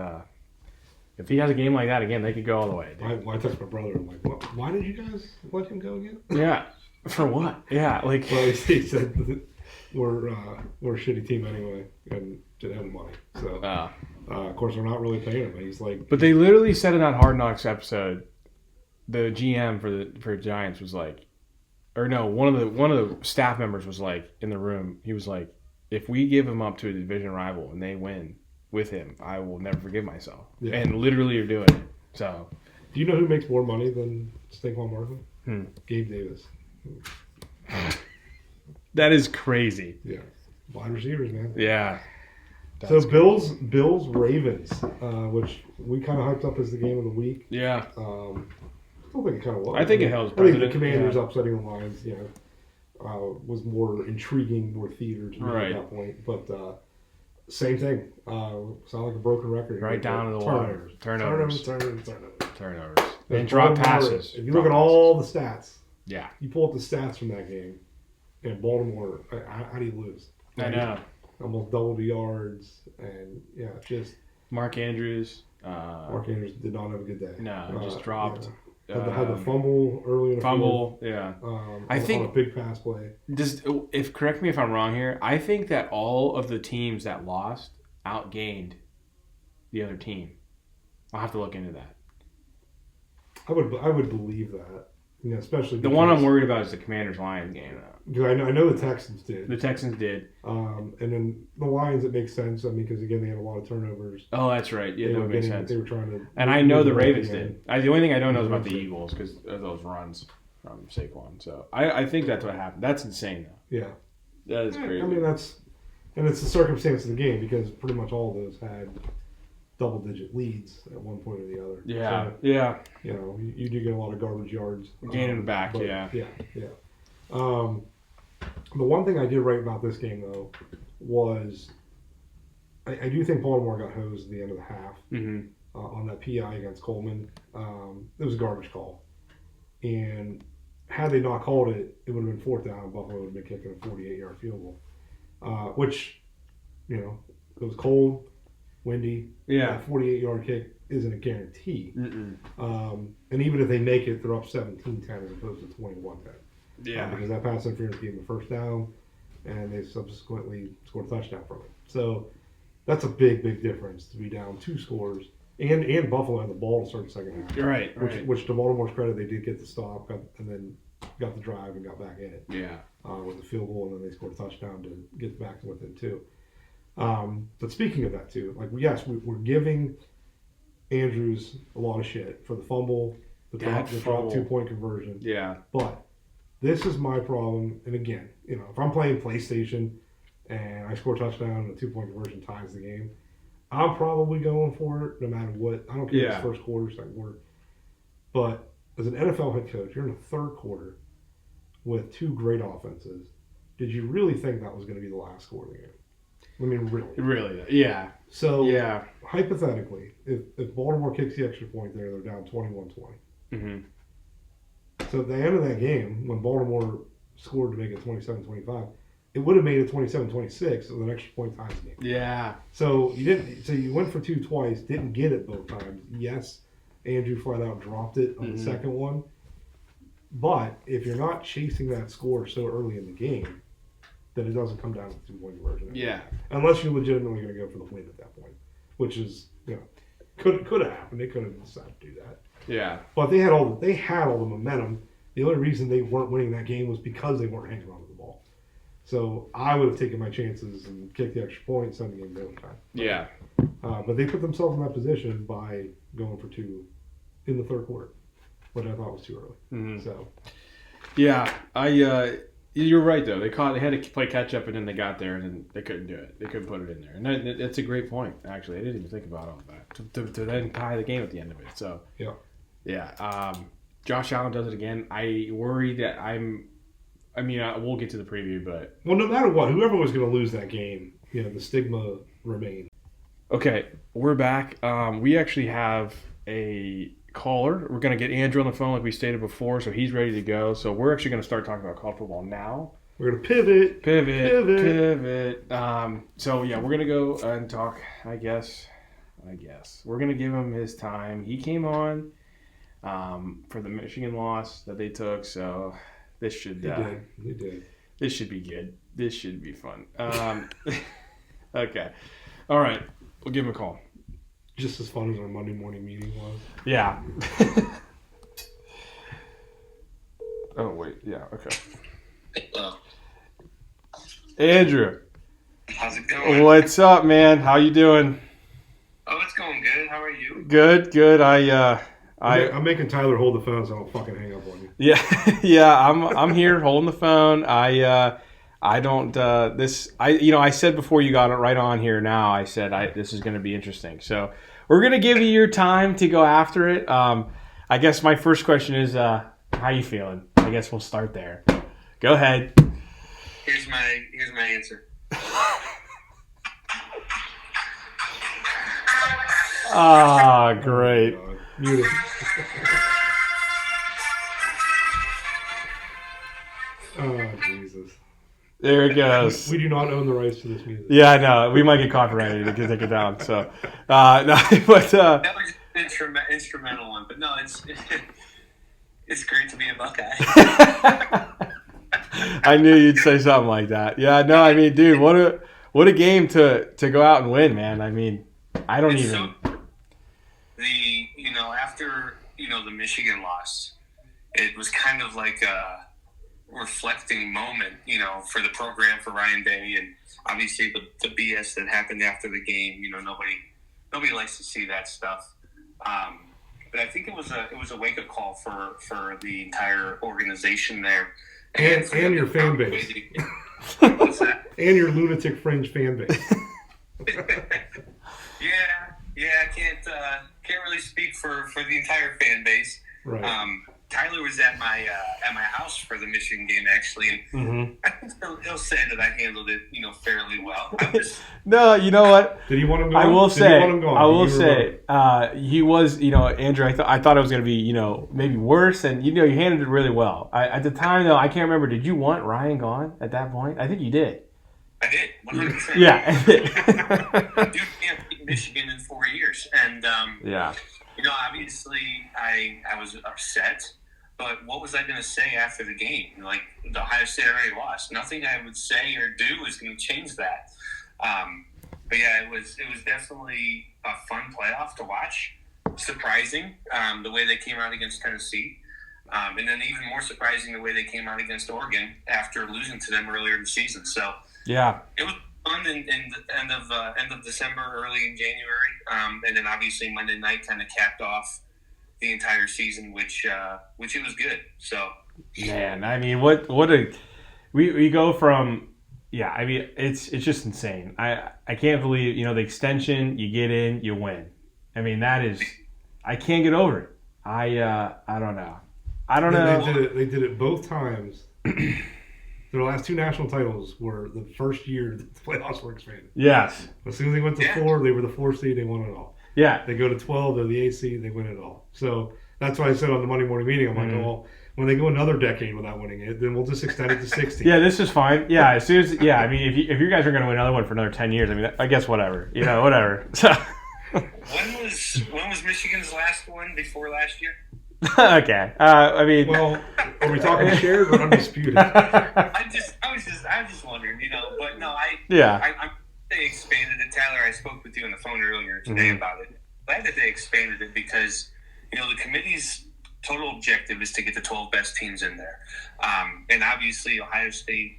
If he has a game like that again, they could go all the way. I text my brother. I'm like, why did you guys let him go again? Yeah. For what? Yeah. Like. Well, he said that we're a shitty team anyway, and didn't have the money. So, of course, we're not really paying him. He's like. But they literally said in that Hard Knocks episode, the GM for Giants was like. Or no, one of the staff members was like in the room. He was like, "If we give him up to a division rival and they win with him, I will never forgive myself." Yeah. And literally, you're doing it. So, do you know who makes more money than Saquon Barkley? Gabe Davis. That is crazy. Yeah, wide receivers, man. Yeah. So Bills Ravens, which we kind of hyped up as the game of the week. Yeah. I think it kind of was. I think it held. I think the Commanders upsetting the Lions, was more intriguing, more theater to me at that point. But same thing. Sound like a broken record. Right down to the wire. Turnovers. And drop passes. If you look at all the stats, yeah, you pull up the stats from that game, and Baltimore, how do you lose? I know. Almost double the yards, and just Mark Andrews. Mark Andrews did not have a good day. No, just dropped. Yeah. Had the fumble early in the field. Yeah. I think on a big pass play. Correct me if I'm wrong here. I think that all of the teams that lost outgained the other team. I'll have to look into that. I would believe that. Especially the one I'm worried about is the Commanders-Lions game, though. Because I know the Texans did. The Texans did. And then the Lions, it makes sense. I mean, because again, they had a lot of turnovers. Oh, that's right. Yeah, that would make sense. They were trying to. And I know the Ravens did. The only thing I don't know is about the Eagles because of those runs from Saquon. So I think that's what happened. That's insane, though. Yeah. That is crazy. I mean, it's the circumstance of the game because pretty much all of those had double-digit leads at one point or the other. Yeah, so, yeah. You do get a lot of garbage yards. Gaining back, but, yeah. Yeah. The one thing I did write about this game, though, was I do think Baltimore got hosed at the end of the half on that PI against Coleman. It was a garbage call. And had they not called it, it would have been fourth down and Buffalo would have been kicking a 48-yard field goal. Which, it was cold, windy. Yeah. That 48-yard kick isn't a guarantee. And even if they make it, they're up 17-10 as opposed to 21-10. Yeah. Because that pass interference gave them the first down, and they subsequently scored a touchdown from it. So that's a big, big difference to be down 2 scores. And Buffalo had the ball to start the second half. Right. Which to Baltimore's credit, they did get the stop and then got the drive and got back in it. Yeah. With the field goal, and then they scored a touchdown to get back to within 2. But speaking of that too, like yes, we're giving Andrews a lot of shit for the fumble, the drop 2-point conversion. Yeah. But this is my problem. And again, if I'm playing PlayStation and I score a touchdown and a 2-point conversion ties the game, I'm probably going for it no matter what. I don't care if it's first quarter, second quarter. But as an NFL head coach, you're in the third quarter with two great offenses. Did you really think that was going to be the last score of the game? I mean, really? Really? Yeah. So, hypothetically, if Baltimore kicks the extra point there, they're down 21-20. Mm-hmm. So at the end of that game, when Baltimore scored to make it 27-25, it would have made it 27-26 with an extra point ties the game. Yeah. So you went for two twice, didn't get it both times. Yes, Andrew flat out dropped it on the second one. But if you're not chasing that score so early in the game, then it doesn't come down to the 2-point conversion. Yeah. Unless you're legitimately going to go for the win at that point, which is, could have happened. They could have decided to do that. Yeah. But they had all the momentum. The only reason they weren't winning that game was because they weren't hanging on to the ball. So I would have taken my chances and kicked the extra point, sent the game to overtime. Yeah. But they put themselves in that position by going for two in the third quarter, which I thought was too early. Mm-hmm. So. Yeah, you're right though. They had to play catch up, and then they got there, and then they couldn't do it. They couldn't put it in there, and that's a great point. Actually, I didn't even think about all that to then tie the game at the end of it. So yeah. Josh Allen does it again. I worry that we'll get to the preview, but no matter what, whoever was going to lose that game, the stigma remained. Okay, we're back. We actually have a caller. We're going to get Andrew on the phone like we stated before, so he's ready to go. So we're actually going to start talking about college football now. We're going to pivot. So yeah, we're going to go and talk, I guess. We're going to give him his time. He came on for the Michigan loss that they took, so this should They did. This should be good. This should be fun. Okay. All right. We'll give him a call. Just as fun as our Monday morning meeting was. Yeah. Oh, wait. Yeah, okay. Hello. Andrew. How's it going? What's up, man? How you doing? Oh, it's going good. How are you? Good. I'm making Tyler hold the phone so I don't fucking hang up on you. Yeah. I'm here holding the phone. I said before you got it right on here now, I said this is going to be interesting. So we're going to give you your time to go after it. I guess my first question is, how you feeling? I guess we'll start there. Go ahead. Here's my answer. Ah, great. Oh, mute it. Oh, Jesus. There it goes. We do not own the rights to this music. Yeah, I know. We might get copyrighted to take it down. So, no, but that was an instrumental one. But no, it's great to be a Buckeye. I knew you'd say something like that. Yeah, no, I mean, dude, what a game to go out and win, man. I mean, I don't even. So, after the Michigan loss, it was kind of like a reflecting moment, for the program, for Ryan Day, and obviously the BS that happened after the game. Nobody likes to see that stuff. But I think it was a wake up call for the entire organization there, and your fan base. What's that? And your lunatic fringe fan base. Yeah, I can't really speak for the entire fan base. Right. Tyler was at my house for the Michigan game, actually, and I think he'll say that I handled it, fairly well. No, you know what? Did he want him gone? I will say, he was, Andrew. I thought it was going to be, maybe worse, and you handled it really well. At the time, though, I can't remember. Did you want Ryan gone at that point? I think you did. I did, 100%. Yeah. Dude can't beat Michigan in 4 years, and yeah. Obviously, I was upset. But what was I going to say after the game? Like, the Ohio State already lost. Nothing I would say or do is going to change that. But yeah, it was definitely a fun playoff to watch. Surprising, the way they came out against Tennessee. And then even more surprising, the way they came out against Oregon after losing to them earlier in the season. So yeah, it was fun. And end of December, early in January, and then obviously Monday night kind of capped off the entire season, which it was good. So, man, I mean, what a we go from. Yeah, I mean, it's just insane. I can't believe, the extension, you get in, you win. I mean, that is, I can't get over it. I don't know. I don't know. They did it both times. Their last 2 national titles were the first year that the playoffs were expanded. Yes. As soon as they went to 4, they were the 4 seed, they won it all. Yeah. They go to 12, they're the 8 seed, they win it all. So that's why I said on the Monday morning meeting, I'm like, well, when they go another decade without winning it, then we'll just extend it to 16. Yeah, this is fine. Yeah, as soon as I mean, if you guys are going to win another one for another 10 years, I mean, I guess whatever. Whatever. So. When was Michigan's last one before last year? Okay. I mean, well, are we talking shared or undisputed? I was just wondering, but no, they expanded it. Tyler, I spoke with you on the phone earlier today about it. Glad that they expanded it because, the committee's total objective is to get the 12 best teams in there. And obviously, Ohio State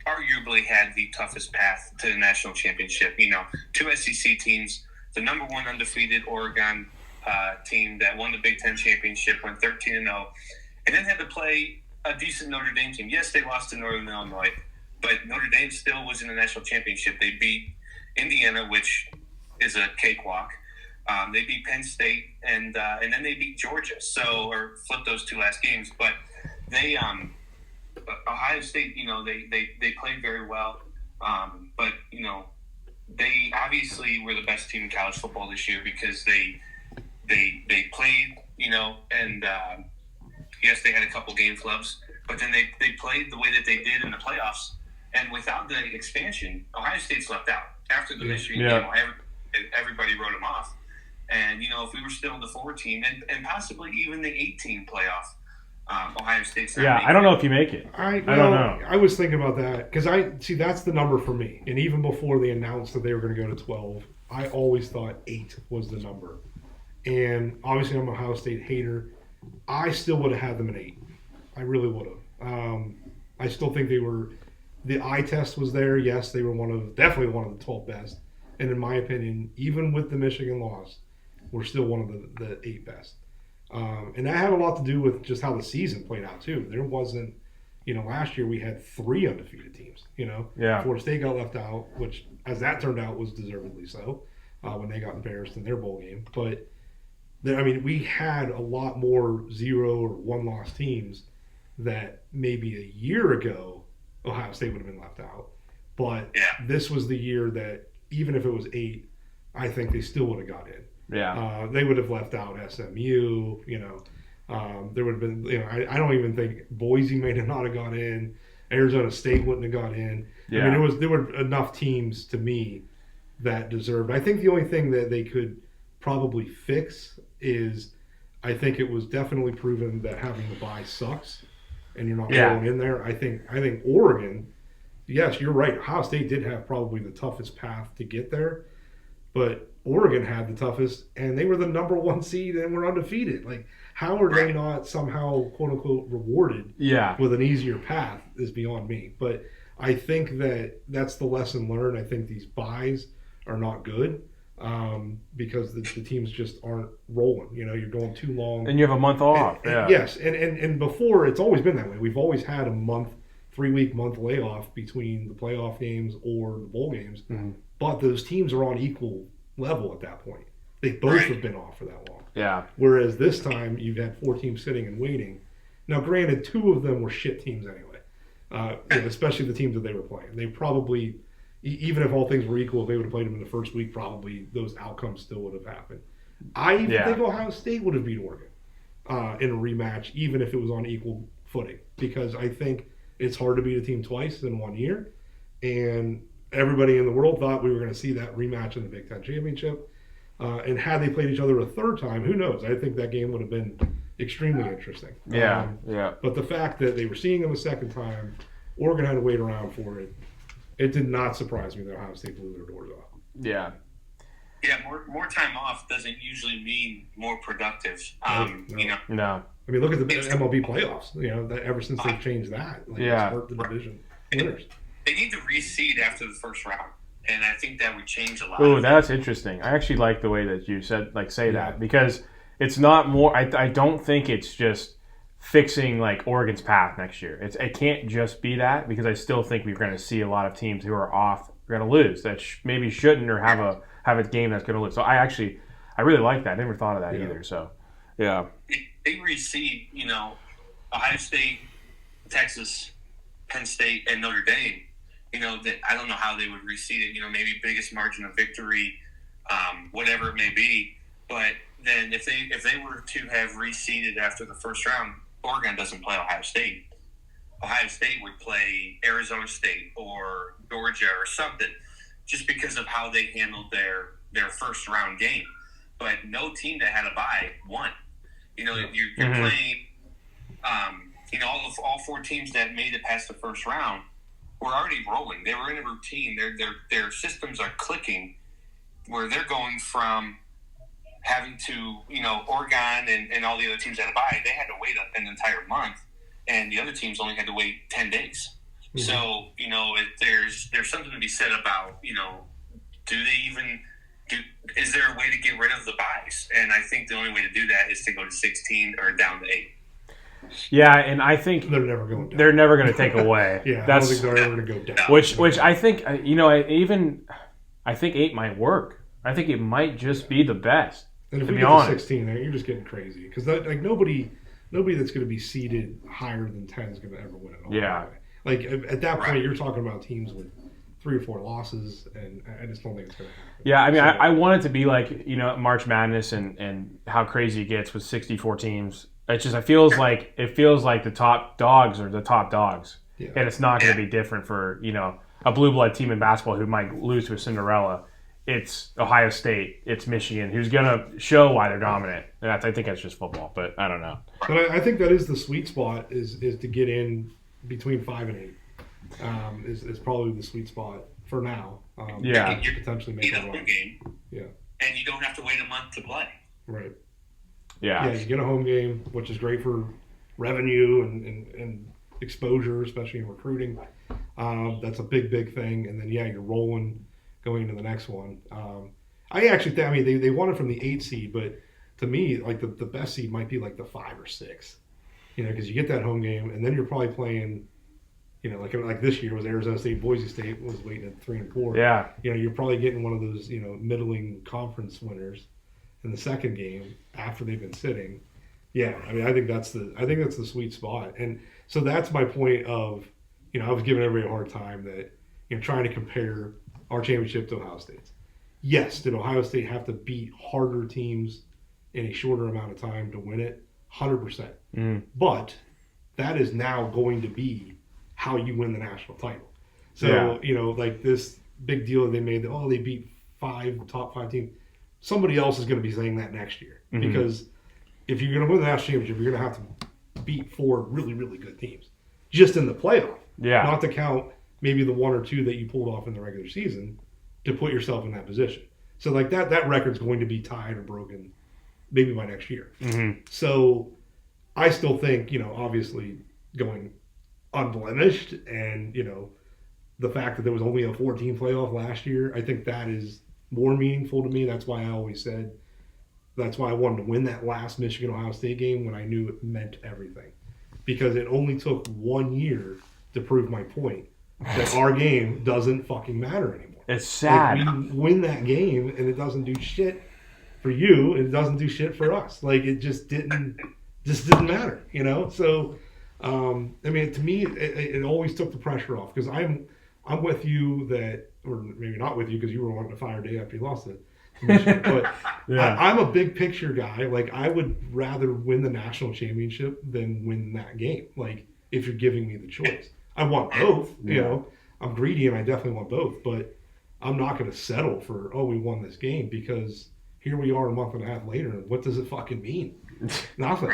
arguably had the toughest path to the national championship. 2 SEC teams, the number 1 undefeated Oregon team that won the Big Ten championship, went 13-0, and then had to play a decent Notre Dame team. Yes, they lost to Northern Illinois, but Notre Dame still was in the national championship. They beat Indiana, which is a cakewalk. They beat Penn State, and then they beat Georgia. Or flipped those 2 last games. But they, Ohio State, they played very well. But they obviously were the best team in college football this year because they played, and yes, they had a couple game flubs, but then they played the way that they did in the playoffs. And without the expansion, Ohio State's left out. After the Michigan game, everybody wrote them off. And, if we were still in the 4 team and possibly even the 8-team playoff, Ohio State's not I don't know if you make it. I don't know. I was thinking about that because that's the number for me. And even before they announced that they were going to go to 12, I always thought 8 was the number. And obviously I'm an Ohio State hater. I still would have had them at 8. I really would have. I still think they were – the eye test was there. Yes, they were definitely one of the 12 best. And in my opinion, even with the Michigan loss, we're still one of the 8 best. And that had a lot to do with just how the season played out, too. There wasn't – last year we had 3 undefeated teams, Yeah. Florida State got left out, which, as that turned out, was deservedly so when they got embarrassed in their bowl game. But – we had a lot more 0 or 1-loss teams that maybe a year ago Ohio State would have been left out. But this was the year that even if it was 8, I think they still would have got in. Yeah. They would have left out SMU. There would have been. I don't even think Boise may not have got in. Arizona State wouldn't have got in. Yeah. There were enough teams to me that deserved. I think the only thing that they could probably fix is I think it was definitely proven that having the bye sucks and you're not going in there. I think Oregon, yes, you're right. Ohio State did have probably the toughest path to get there, but Oregon had the toughest and they were the number 1 seed and were undefeated. Like, how are they not somehow quote unquote rewarded with an easier path is beyond me. But I think that's the lesson learned. I think these byes are not good. Because the teams just aren't rolling. You're going too long. And you have a month off. Yes, and before, it's always been that way. We've always had a 3-week month layoff between the playoff games or the bowl games. Mm-hmm. But those teams are on equal level at that point. They both have been off for that long. Yeah. Whereas this time, you've had 4 teams sitting and waiting. Now, granted, 2 of them were shit teams anyway, especially the teams that they were playing. They probably... Even if all things were equal, if they would have played them in the first week, probably those outcomes still would have happened. I even think Ohio State would have beat Oregon in a rematch, even if it was on equal footing, because I think it's hard to beat a team twice in 1 year. And everybody in the world thought we were going to see that rematch in the Big Ten Championship. And had they played each other a third time, who knows? I think that game would have been extremely interesting. But the fact that they were seeing them a second time, Oregon had to wait around for it. It did not surprise me that Ohio State blew their doors off. Yeah, more time off doesn't usually mean more productive. No. I mean, look at the MLB playoffs. That ever since they've changed that, it's hurt the division winners. They need to reseed after the first round, and I think that would change a lot. Ooh, that's interesting. I actually like the way that you said, say that, because it's not more. I don't think it's just fixing like Oregon's path next year. It can't just be that, because I still think we're going to see a lot of teams who are off going to lose that maybe shouldn't, or have a game that's going to lose. So I really like that. I never thought of that either. So yeah, they reseed, Ohio State, Texas, Penn State, and Notre Dame. That I don't know how they would reseed it. Maybe biggest margin of victory, whatever it may be. But then if they were to have reseeded after the first round, Oregon doesn't play Ohio State. Ohio State would play Arizona State or Georgia or something, just because of how they handled their first round game. But no team that had a bye won. You're playing. All four teams that made it past the first round were already rolling. They were in a routine. Their systems are clicking, where they're going from having to, Oregon and all the other teams that had a bye, they had to wait an entire month, and the other teams only had to wait 10 days. Mm-hmm. So, there's something to be said about, is there a way to get rid of the buys? And I think the only way to do that is to go to 16 or down to 8. Yeah, and I think they're never going down. They're never going to take away. I don't think they're ever going to go down. Which I think, I think 8 might work. I think it might just be the best. And if to we be get honest, to 16, you're just getting crazy, because nobody that's going to be seeded higher than 10 is going to ever win it all. Yeah. Like at that point, you're talking about teams with 3 or 4 losses, and I just don't think it's going to happen. Yeah, I mean, I want it to be like March Madness and how crazy it gets with 64 teams. It feels like the top dogs are the top dogs, and it's not going to be different for a blue blood team in basketball who might lose to a Cinderella. It's Ohio State, it's Michigan, who's going to show why they're dominant. And I think that's just football, but I don't know. But I think that is the sweet spot is to get in between 5 and 8. Is probably the sweet spot for now. You potentially make a home game. Yeah, and you don't have to wait a month to play. Right. Yeah, you get a home game, which is great for revenue and exposure, especially in recruiting. That's a big thing. And then you're rolling going into the next one. I actually think, they won it from the 8 seed, but to me, like the best seed might be like the 5 or 6. Because you get that home game, and then you're probably playing. Like this year was Arizona State, Boise State was waiting at 3 and 4. Yeah. You're probably getting one of those middling conference winners in the second game after they've been sitting. Yeah, I think that's the sweet spot. And so that's my point of, I was giving everybody a hard time that trying to compare our championship to Ohio State's. Yes, did Ohio State have to beat harder teams in a shorter amount of time to win it? 100%. Mm. But that is now going to be how you win the national title. So, like this big deal that they made that, they beat 5 top 5 teams. Somebody else is going to be saying that next year. Mm-hmm. Because if you're going to win the national championship, you're going to have to beat 4 really, really good teams. Just in the playoff. Yeah. Not to count maybe the 1 or 2 that you pulled off in the regular season to put yourself in that position. So like that record's going to be tied or broken maybe by next year. Mm-hmm. So I still think, obviously going unblemished and, the fact that there was only a 14 playoff last year, I think that is more meaningful to me. That's why I always said, that's why I wanted to win that last Michigan-Ohio State game when I knew it meant everything. Because it only took 1 year to prove my point that our game doesn't fucking matter anymore. It's sad. Like, we win that game and it doesn't do shit for you and it doesn't do shit for us. Like it just didn't matter, So, to me, it always took the pressure off because I'm with you that, or maybe not with you because you were wanting to fire day after you lost it. But I'm a big picture guy. Like I would rather win the national championship than win that game. Like if you're giving me the choice, I want both. I'm greedy and I definitely want both. But I'm not going to settle for we won this game because here we are a month and a half later. What does it fucking mean? Nothing.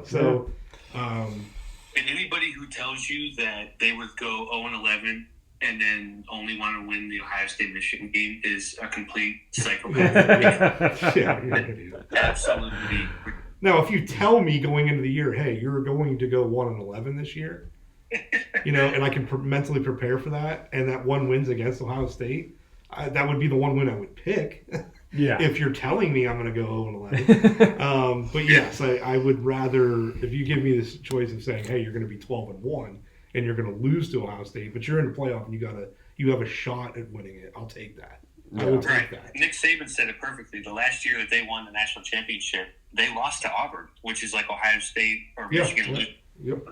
So. And anybody who tells you that they would go 0-11 and then only want to win the Ohio State-Michigan game is a complete psychopath. Absolutely. Now, if you tell me going into the year, hey, you're going to go 1-11 this year, and I can mentally prepare for that, and that one wins against Ohio State, that would be the one win I would pick. Yeah. If you're telling me I'm going to go 0-11. But yes, I would rather, if you give me this choice of saying, hey, you're going to be 12-1 and you're going to lose to Ohio State, but you're in the playoff and you have a shot at winning it, I'll take that. I will take that. Nick Saban said it perfectly. The last year that they won the national championship, they lost to Auburn, which is like Ohio State or Michigan. Yep.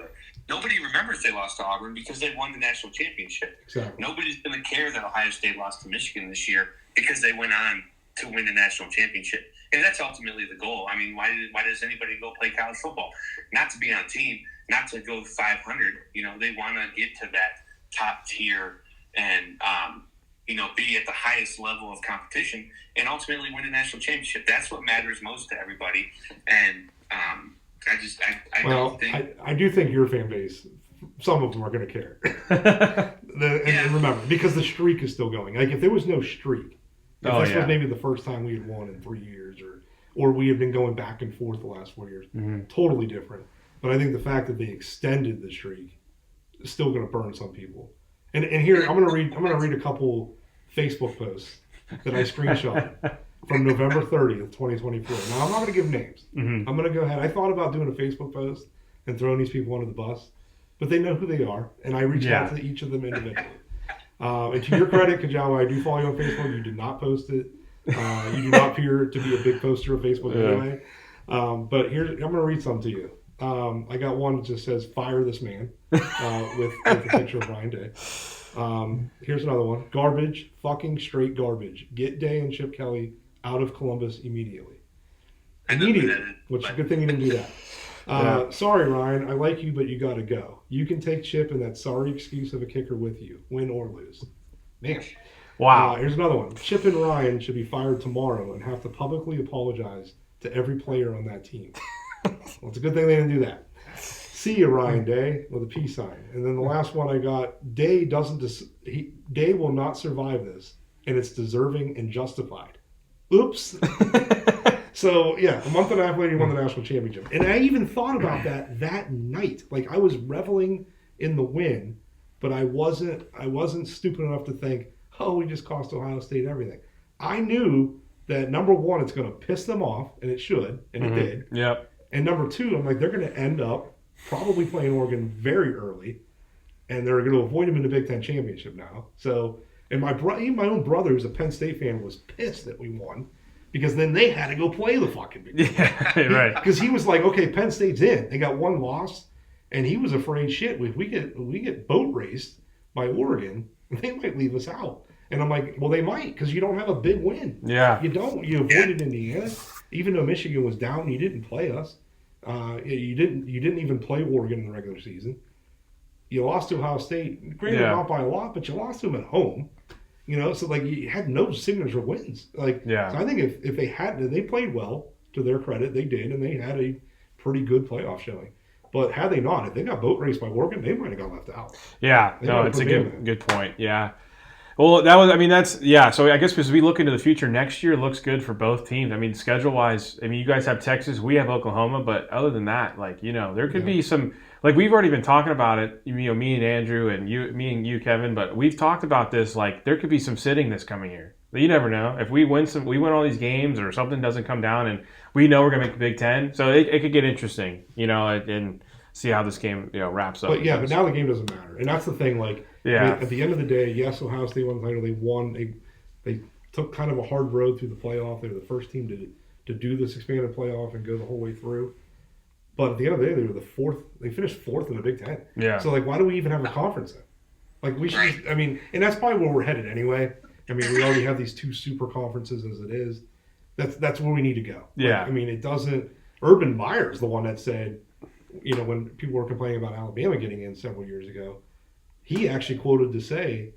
Nobody remembers they lost to Auburn because they won the national championship. Exactly. Nobody's going to care that Ohio State lost to Michigan this year because they went on to win the national championship. And that's ultimately the goal. I mean, why does anybody go play college football? Not to be on a team, not to go 500. You know, they want to get to that top tier and, be at the highest level of competition and ultimately win a national championship. That's what matters most to everybody. And I do think your fan base, some of them are going to care. And remember, because the streak is still going. Like, if there was no streak, if this was maybe the first time we had won in 3 years, or we had been going back and forth the last 4 years, totally different. But I think the fact that they extended the streak is still going to burn some people. And here I'm going to read a couple Facebook posts that I screenshot from November 30th, 2024. Now, I'm not going to give names. I'm going to go ahead. I thought about doing a Facebook post and throwing these people under the bus, but they know who they are, and I reached out to each of them individually. And to your credit, Kajawa, I do follow you on Facebook. You did not post it. You do not appear to be a big poster of Facebook anyway. But here, I'm going to read some to you. I got one that just says, fire this man, with a picture of Ryan Day. Here's another one. Garbage, fucking straight garbage. Get Day and Chip Kelly out of Columbus immediately. Which is a good thing you didn't do that. Sorry, Ryan. I like you, but you got to go. You can take Chip and that sorry excuse of a kicker with you, win or lose. Man. Wow. Here's another one. Chip and Ryan should be fired tomorrow and have to publicly apologize to every player on that team. Well, it's a good thing they didn't do that. See you, Ryan Day, with a peace sign. And then the last one I got, Day will not survive this, and it's deserving and justified. Oops. So, yeah, a month and a half later, he won the national championship. And I even thought about that night. Like, I was reveling in the win, but I wasn't stupid enough to think, oh, we just cost Ohio State everything. I knew that, number one, it's going to piss them off, and it should, and it did. Yep. And number two, I'm like, they're going to end up probably playing Oregon very early, and they're going to avoid them in the Big Ten championship now. So, and even my own brother, who's a Penn State fan, was pissed that we won, because then they had to go play the fucking Big Ten. Yeah, right. Because he was like, okay, Penn State's in. They got one loss, and he was afraid, shit, if we get boat raced by Oregon, they might leave us out. And I'm like, well, they might, because you don't have a big win. Yeah. You don't. You avoided Indiana. Even though Michigan was down, you didn't play us. You didn't even play Oregon in the regular season. You lost to Ohio State. Granted, not by a lot, but you lost to them at home. So like you had no signature wins. So I think if they had, they played well, to their credit, they did, and they had a pretty good playoff showing. But had they not, if they got boat raced by Oregon, they might have got left out. Yeah, it's a good point. Yeah. Well, so I guess as we look into the future, next year looks good for both teams. I mean, schedule-wise, you guys have Texas, we have Oklahoma, but other than that, there could be some, we've already been talking about it, me and Andrew and me and you, Kevin, but we've talked about this, there could be some sitting this coming year. You never know. If we win all these games or something doesn't come down and we know we're going to make the Big Ten, so it could get interesting, and see how this game, wraps up. But but now the game doesn't matter. And that's the thing, at the end of the day, yes, Ohio State won the title. They won. They took kind of a hard road through the playoff. They were the first team to do this expanded playoff and go the whole way through. But at the end of the day, they were the fourth. They finished fourth in the Big Ten. Yeah. So why do we even have a conference then? We should. And that's probably where we're headed anyway. We already have these two super conferences as it is. That's where we need to go. Yeah. It doesn't. Urban Meyer is the one that said, when people were complaining about Alabama getting in several years ago, he actually quoted to say,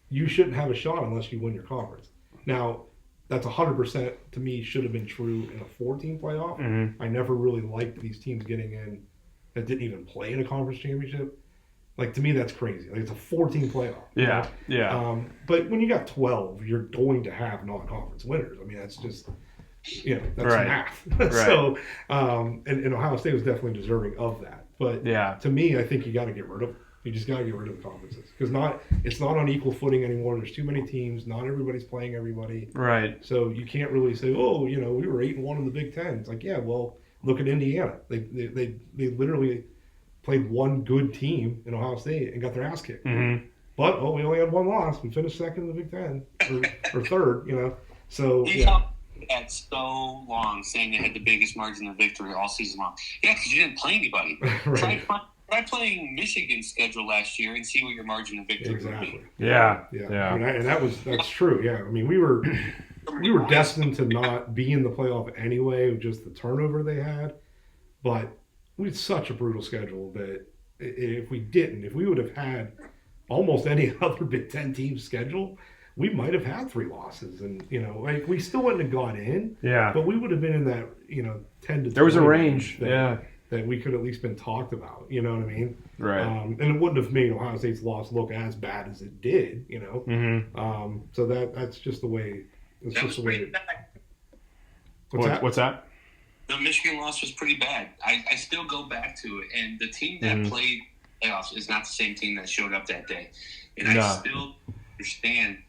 you shouldn't have a shot unless you win your conference. Now, that's 100% to me should have been true in a 4-team playoff. Mm-hmm. I never really liked these teams getting in that didn't even play in a conference championship. To me, that's crazy. It's a 4-team playoff. Yeah, yeah. But when you got 12, you're going to have non-conference winners. That's just... that's math. Right. So, and Ohio State was definitely deserving of that. But to me, I think you got to get rid of You just got to get rid of the conferences because it's not on equal footing anymore. There's too many teams. Not everybody's playing everybody. Right. So you can't really say, oh, we were 8-1 in the Big Ten. It's like, yeah, well, look at Indiana. They literally played one good team in Ohio State and got their ass kicked. Mm-hmm. But we only had one loss. We finished second in the Big Ten or third. So had so long saying they had the biggest margin of victory all season long. Yeah, because you didn't play anybody. Right. Try playing Michigan's schedule last year and see what your margin of victory would be. Yeah. I mean, and that's true. Yeah, I mean, we were destined to not be in the playoff anyway with just the turnover they had. But we had such a brutal schedule that if we would have had almost any other Big Ten team schedule, we might have had 3 losses, and we still wouldn't have gone in. Yeah. But we would have been in that 10 to. There was a range. That we could at least been talked about. You know what I mean? Right. And it wouldn't have made Ohio State's loss look as bad as it did. Mm-hmm. So that's just the way. It's that just was the way. pretty bad. What's that? The Michigan loss was pretty bad. I still go back to it, and the team that played playoffs is not the same team that showed up that day. And I still understand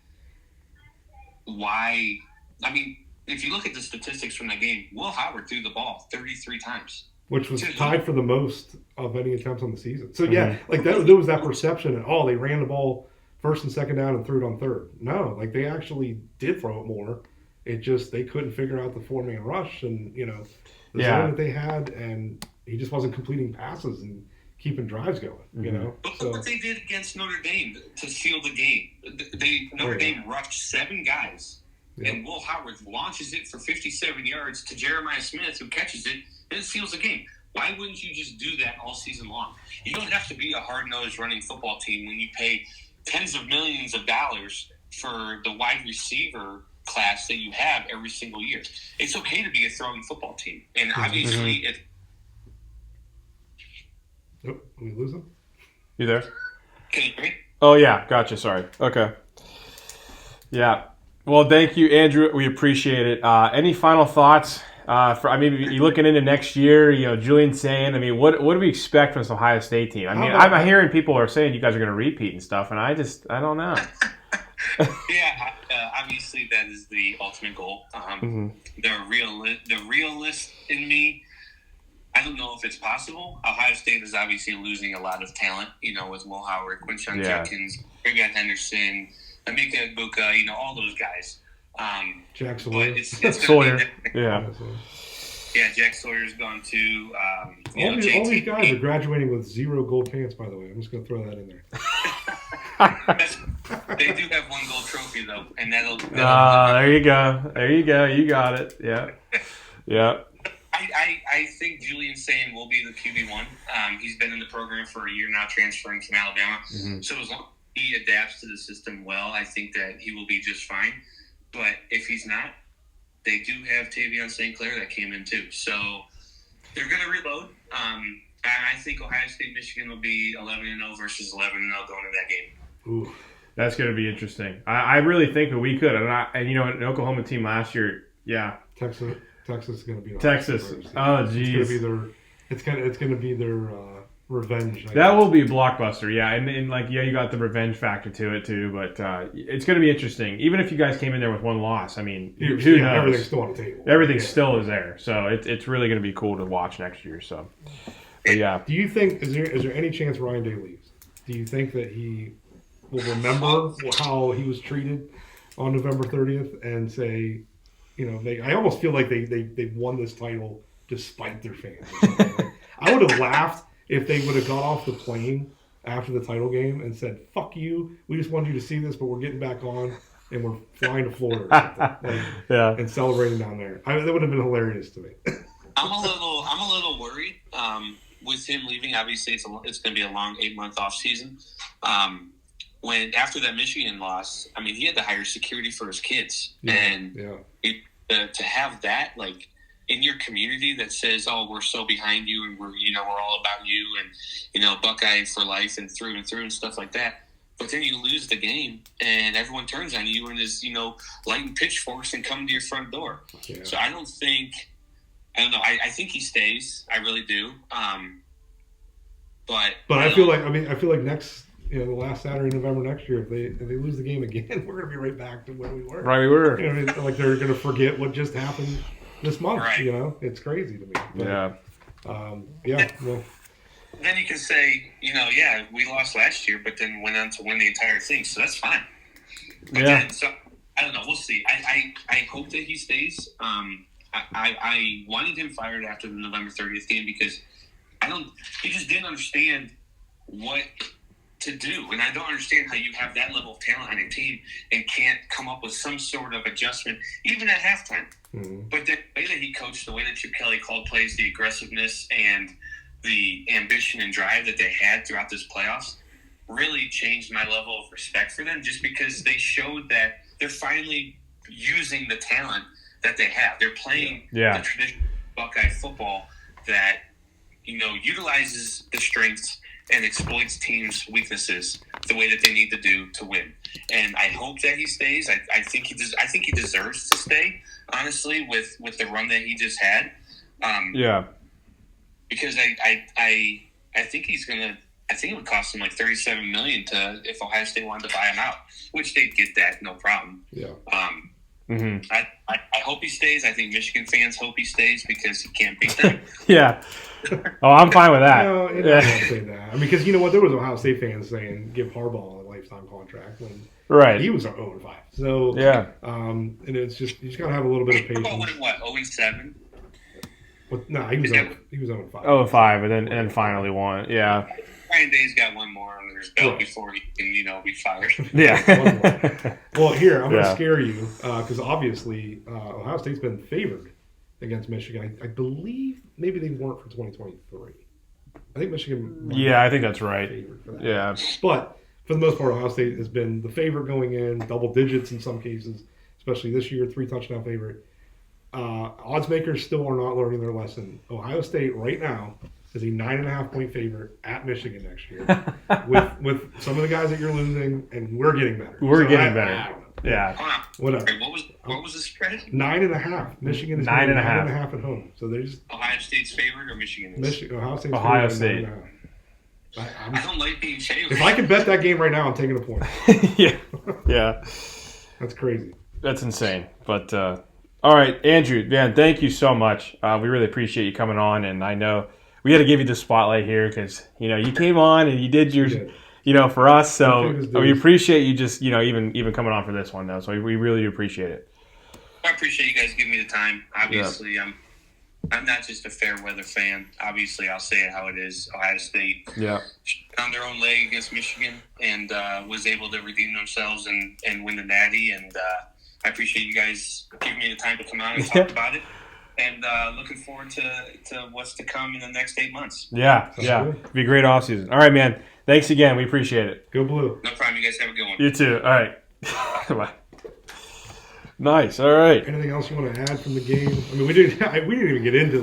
why. I mean, if you look at the statistics from that game, Will Howard threw the ball 33 times. Which was tied for the most of any attempts on the season. So, yeah, there was that perception that, they ran the ball first and second down and threw it on third. No, they actually did throw it more. It just, they couldn't figure out the 4-man rush and, the zone that they had, and he just wasn't completing passes and keeping drives going, But look what they did against Notre Dame to seal the game. Notre Dame rushed 7 guys, and Will Howard launches it for 57 yards to Jeremiah Smith, who catches it, and it seals the game. Why wouldn't you just do that all season long? You don't have to be a hard-nosed running football team when you pay tens of millions of dollars for the wide receiver class that you have every single year. It's okay to be a throwing football team. And obviously Oh, we lose him? You there? Can you hear me? Oh, yeah. Gotcha. Sorry. Okay. Yeah. Well, thank you, Andrew. We appreciate it. Any final thoughts? You're looking into next year, Julian saying, what do we expect from this Ohio State team? I'm hearing people are saying you guys are going to repeat and stuff, and I don't know. Obviously that is the ultimate goal. The realist in me, I don't know if it's possible. Ohio State is obviously losing a lot of talent, with Will Howard, Quinshon Judkins, Greg Henderson, Emeka Egbuka, all those guys. Jack Sawyer. Sawyer. Jack Sawyer's gone too. All these guys are graduating with 0 gold pants, by the way. I'm just going to throw that in there. They do have 1 gold trophy, though, and that'll there you go. There you go. You got it. Yeah. Yeah. I think Julian Sayin will be the QB1. He's been in the program for a year now, transferring from Alabama. Mm-hmm. So as long as he adapts to the system well, I think that he will be just fine. But if he's not, they do have Tavion St. Clair that came in too. So they're going to reload. I think Ohio State, Michigan will be 11-0 versus 11-0 going into that game. Ooh, that's going to be interesting. I really think that we could. And an Oklahoma team last year, Texas is going to be Texas. Oh, geez. It's going to be their revenge. That will be a blockbuster, and you got the revenge factor to it too. But it's going to be interesting. Even if you guys came in there with 1 loss, who knows? Everything's still on the table. Everything still is there, so it's really going to be cool to watch next year. So, but yeah. Do you think is there any chance Ryan Day leaves? Do you think that he will remember how he was treated on November 30th and say, I almost feel like they won this title despite their fans. I would have laughed if they would have got off the plane after the title game and said, "Fuck you, we just wanted you to see this, but we're getting back on and we're flying to Florida or something." And celebrating down there. That would have been hilarious to me. I'm a little worried with him leaving. Obviously, it's going to be a long 8-month off season. When after that Michigan loss, he had to hire security for his kids, to have that in your community that says, "Oh, we're so behind you, and we're all about you, and Buckeye for life and through and stuff like that." But then you lose the game, and everyone turns on you and is lighting pitchforks and coming to your front door. Yeah. So I don't know. I think he stays. I really do. But I feel like next, the last Saturday in November next year, if they lose the game again, we're gonna be right back to where we were. Right, we were. Like they're gonna forget what just happened this month. Right. It's crazy to me. But, yeah. Well, then you can say, we lost last year, but then went on to win the entire thing, so that's fine. But then, so I don't know. We'll see. I hope that he stays. I wanted him fired after the November 30th game because he just didn't understand what to do. And I don't understand how you have that level of talent on your team and can't come up with some sort of adjustment, even at halftime. Mm-hmm. But the way that he coached, the way that Chip Kelly called plays, the aggressiveness and the ambition and drive that they had throughout this playoffs really changed my level of respect for them, just because they showed that they're finally using the talent that they have. They're playing the traditional Buckeye football that, utilizes the strengths and exploits teams' weaknesses the way that they need to do to win. And I hope that he stays. I think he deserves to stay, honestly, with the run that he just had. Because I think he's gonna. I think it would cost him like $37 million if Ohio State wanted to buy him out, which they'd get that no problem. Yeah. I hope he stays. I think Michigan fans hope he stays because he can't beat them. Yeah. Oh, I'm fine with that. No, I don't say that. Because you know what? There was Ohio State fans saying give Harbaugh a lifetime contract when he was 0-5. So and it's just you just gotta have a little bit of patience. Harbaugh went 0-7. No, he was 0-5. 0-5, and then finally won. Yeah. Ryan Day's got one more under his belt before he can, be fired. Yeah. Well, here, I'm going to scare you because obviously Ohio State's been favored against Michigan. I believe maybe they weren't for 2023. I think Michigan. I think that's right. For that. Yeah. But for the most part, Ohio State has been the favorite going in, double digits in some cases, especially this year, 3-touchdown favorite. Odds makers still are not learning their lesson. Ohio State right now is a 9.5-point favorite at Michigan next year with some of the guys that you're losing, and we're getting better. We're getting better. Yeah. Whatever. What was the spread? 9.5. Michigan is 9.5 at home. So there's Ohio State's favorite or Michigan? Ohio State. I don't like being favored. If I could bet that game right now, I'm taking a point. Yeah. That's crazy. That's insane. But all right, Andrew, man, thank you so much. We really appreciate you coming on, and I know we had to give you the spotlight here because you came on and you did your for us. So we appreciate you just even coming on for this one though. So we really appreciate it. I appreciate you guys giving me the time. Obviously, I'm not just a fair weather fan. Obviously, I'll say it how it is. Ohio State on their own leg against Michigan and was able to redeem themselves and win the Natty. And I appreciate you guys giving me the time to come on and talk about it. And looking forward to what's to come in the next 8 months. Yeah. It'll be a great offseason. All right, man. Thanks again. We appreciate it. Go Blue. No problem. You guys have a good one. You too. All right. Bye. Nice. All right. Anything else you want to add from the game? I mean, we didn't even get into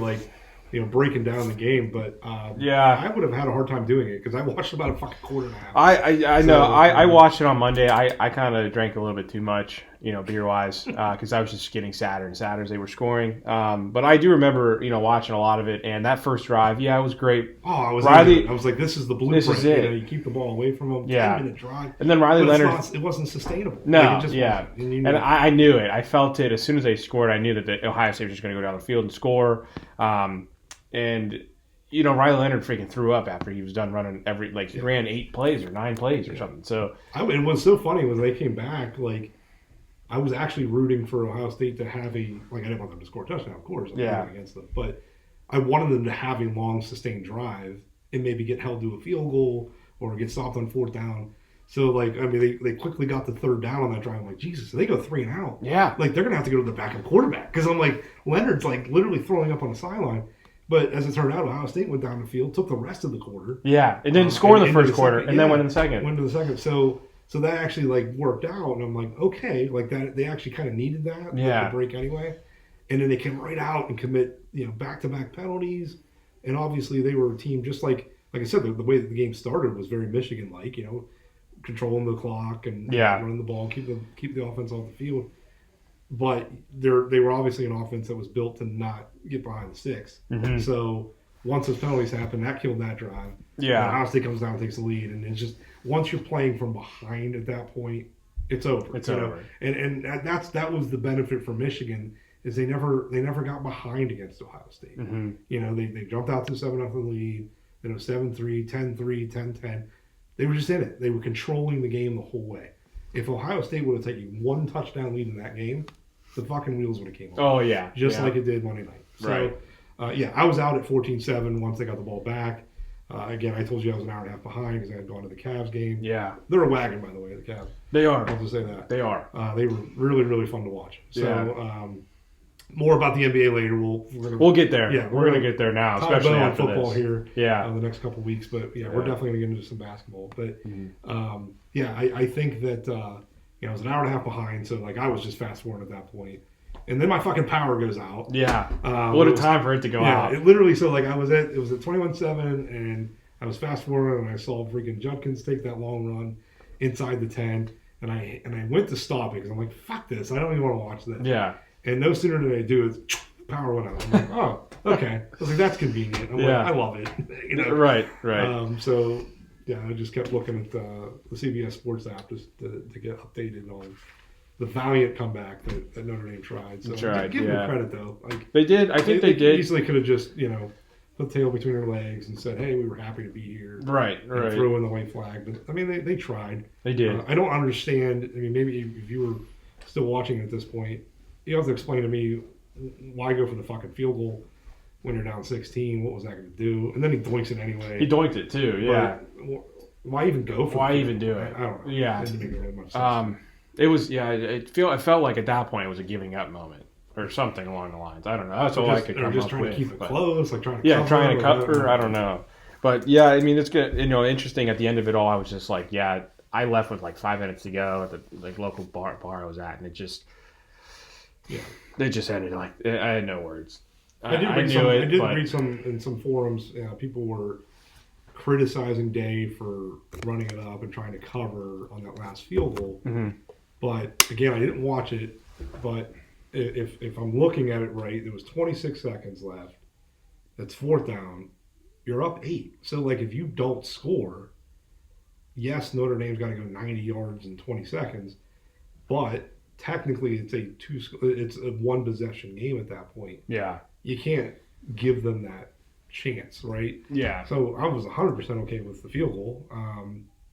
breaking down the game, but I would have had a hard time doing it because I watched about a fucking quarter and a half. I know. I watched it on Monday. I kind of drank a little bit too much, beer wise, because I was just getting sadder and sadder as they were scoring. But I do remember, watching a lot of it, and that first drive, it was great. Oh, I was like, this is the blueprint. This is it. You keep the ball away from them. 10-minute drive. And then Riley Leonard. It wasn't sustainable. No, it just wasn't. And I knew it. I felt it as soon as they scored. I knew that the Ohio State was just going to go down the field and score. And Riley Leonard freaking threw up after he was done running he ran 8 plays or 9 plays or something. So and what's so funny was they came back, I was actually rooting for Ohio State to have I didn't want them to score a touchdown, of course. I'm against them. But I wanted them to have a long, sustained drive and maybe get held to a field goal or get stopped on 4th down. So, they quickly got the 3rd down on that drive. I'm like, Jesus, they go 3 and out. Yeah. They're going to have to go to the backup quarterback. Because I'm like, Leonard's, literally throwing up on the sideline. But as it turned out, Ohio State went down the field, took the rest of the quarter. Yeah, it didn't score in the first quarter, and then went in the second. Went to the second. So that actually worked out, and I'm like, okay, that they actually kind of needed that the break anyway. And then they came right out and commit back-to-back penalties, and obviously they were a team just like I said, the way that the game started was very Michigan-like, controlling the clock and running the ball, keep the offense off the field. But they were obviously an offense that was built to not get behind the sticks. Mm-hmm. So once those penalties happen, that killed that drive. Yeah. Ohio State comes down and takes the lead, and it's just once you're playing from behind at that point, it's over. It's over. And that was the benefit for Michigan is they never got behind against Ohio State. Mm-hmm. They jumped out to 7-0 lead. 7-3, 10-3, 10-10. They were just in it. They were controlling the game the whole way. If Ohio State would have taken one touchdown lead in that game, the fucking wheels would have came off. Oh, yeah. Just like it did Monday night. So, right. I was out at 14-7 once they got the ball back. Again, I told you I was an hour and a half behind because I had gone to the Cavs game. Yeah. They're a wagon, by the way, the Cavs. They are. I'll just say that. They are. They were really, really fun to watch. So, more about the NBA later. We'll get there. Yeah, we're gonna get there now, especially after football this. here. Yeah, the next couple of weeks, but we're definitely gonna get into some basketball. But I think that I was an hour and a half behind, so I was just fast forwarding at that point, and then my fucking power goes out. Yeah, what a time for it to go out. It literally. So it was at 21-7, and I was fast forwarding, and I saw freaking Judkins take that long run inside the 10, and I went to stop it because I'm like, fuck this, I don't even want to watch this. Yeah. And no sooner did I do it, power went out. I'm like, oh, okay. I was like, that's convenient. I'm like, I love it. Right. So, I just kept looking at the CBS Sports app just to get updated on the valiant comeback that Notre Dame tried. So give them credit, though. They did. I think they did. Easily could have just, put the tail between their legs and said, hey, we were happy to be here. Right. And throw in the white flag. But, I mean, they tried. They did. I don't understand. I mean, maybe if you were still watching at this point, you have to explain to me why go for the fucking field goal when you're down 16. What was that going to do? And then he doinks it anyway. He doinked it too. Yeah. But why even go for? Why even do it? I don't know. Yeah. It didn't make really much sense. It was. Yeah. It felt like at that point it was a giving up moment or something along the lines. I don't know. That's all I could come up with. Just trying to keep it close, trying to. Yeah, trying to cover. I don't know. But yeah, I mean, it's good. Interesting. At the end of it all, I was just like, yeah. I left with 5 minutes to go at the local bar I was at, and it just. Yeah, they just ended I had no words. I did read some in some forums. People were criticizing Day for running it up and trying to cover on that last field goal. Mm-hmm. But again, I didn't watch it. But if I'm looking at it right, there was 26 seconds left. That's fourth down. You're up 8. So if you don't score, yes, Notre Dame's got to go 90 yards in 20 seconds, but technically it's a one possession game at that point. Yeah. You can't give them that chance, right? Yeah. So I was 100% okay with the field goal.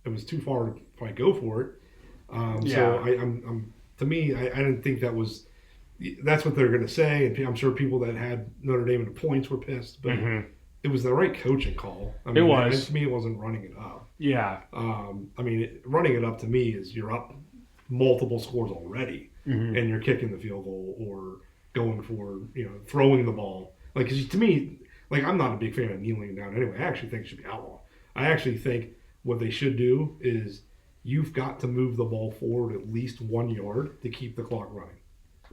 It was too far to probably go for it. So I'm to me, I didn't think that's what they're going to say. And I'm sure people that had Notre Dame in the points were pissed, but it was the right coaching call. I mean, it was. To me, it wasn't running it up. Yeah. Running it up to me is you're up multiple scores already, and you're kicking the field goal or going for throwing the ball. Cause to me, I'm not a big fan of kneeling down anyway. I actually think it should be outlawed. I actually think what they should do is you've got to move the ball forward at least 1 yard to keep the clock running.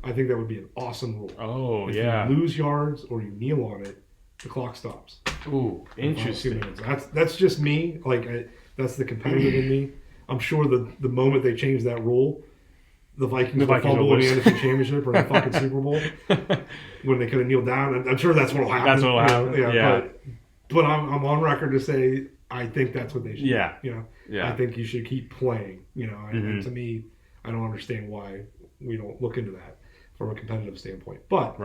I think that would be an awesome rule. Oh, if yeah. you lose yards or you kneel on it, the clock stops. Ooh, interesting. That's just me. That's the competitive in me. I'm sure the moment they change that rule, the Vikings will fumble in the NFC Championship or the fucking Super Bowl when they could have kneeled down. I'm sure that's what will happen. That's what will happen. Yeah. But I'm on record to say I think that's what they should do. Yeah. I think you should keep playing. And to me, I don't understand why we don't look into that from a competitive standpoint. But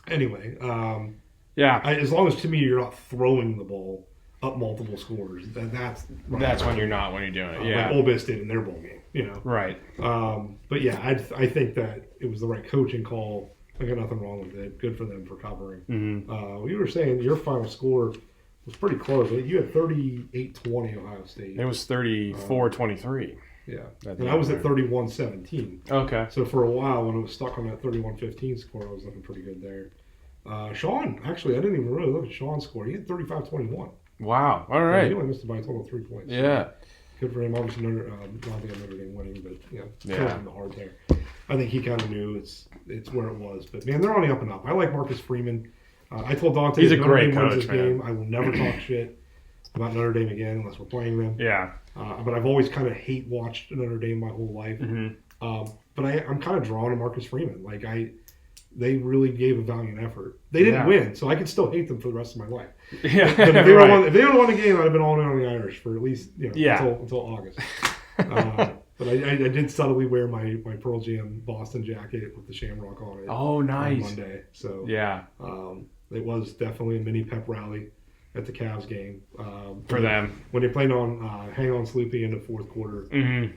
anyway, as long as to me you're not throwing the ball up multiple scores, that's when you're doing it. Yeah, like Ole Miss did in their bowl game. Right. But yeah, I think that it was the right coaching call. I got nothing wrong with it. Good for them for covering. Mm-hmm. You were saying your final score was pretty close. You had 38-20 Ohio State. It was 34-23. Yeah, and I was at 31-17. Okay. So for a while, when it was stuck on that 31-15 score, I was looking pretty good there. Sean, actually, I didn't even really look at Sean's score. He had 35-21. Wow. All right. He only missed it by a total of 3 points. Yeah. Good for him. Obviously, not think Notre Dame winning, but killing the hard there. I think he kind of knew it's where it was. But man, they're on the up and up. I like Marcus Freeman. I told Dante he's a great Notre Dame coach, wins this game, I will never talk shit about Notre Dame again unless we're playing them. Yeah. But I've always kind of hate watched Notre Dame my whole life. Mm-hmm. But I'm kind of drawn to Marcus Freeman. they really gave a valiant effort. They didn't win, so I could still hate them for the rest of my life. Yeah, But if they would have won the game, I'd have been all in on the Irish for at least until August. But I did subtly wear my Pearl Jam Boston jacket with the Shamrock on it. Oh, nice. On Monday. So it was definitely a mini pep rally at the Cavs game. For them. When they played on Hang On Sloopy in the fourth quarter,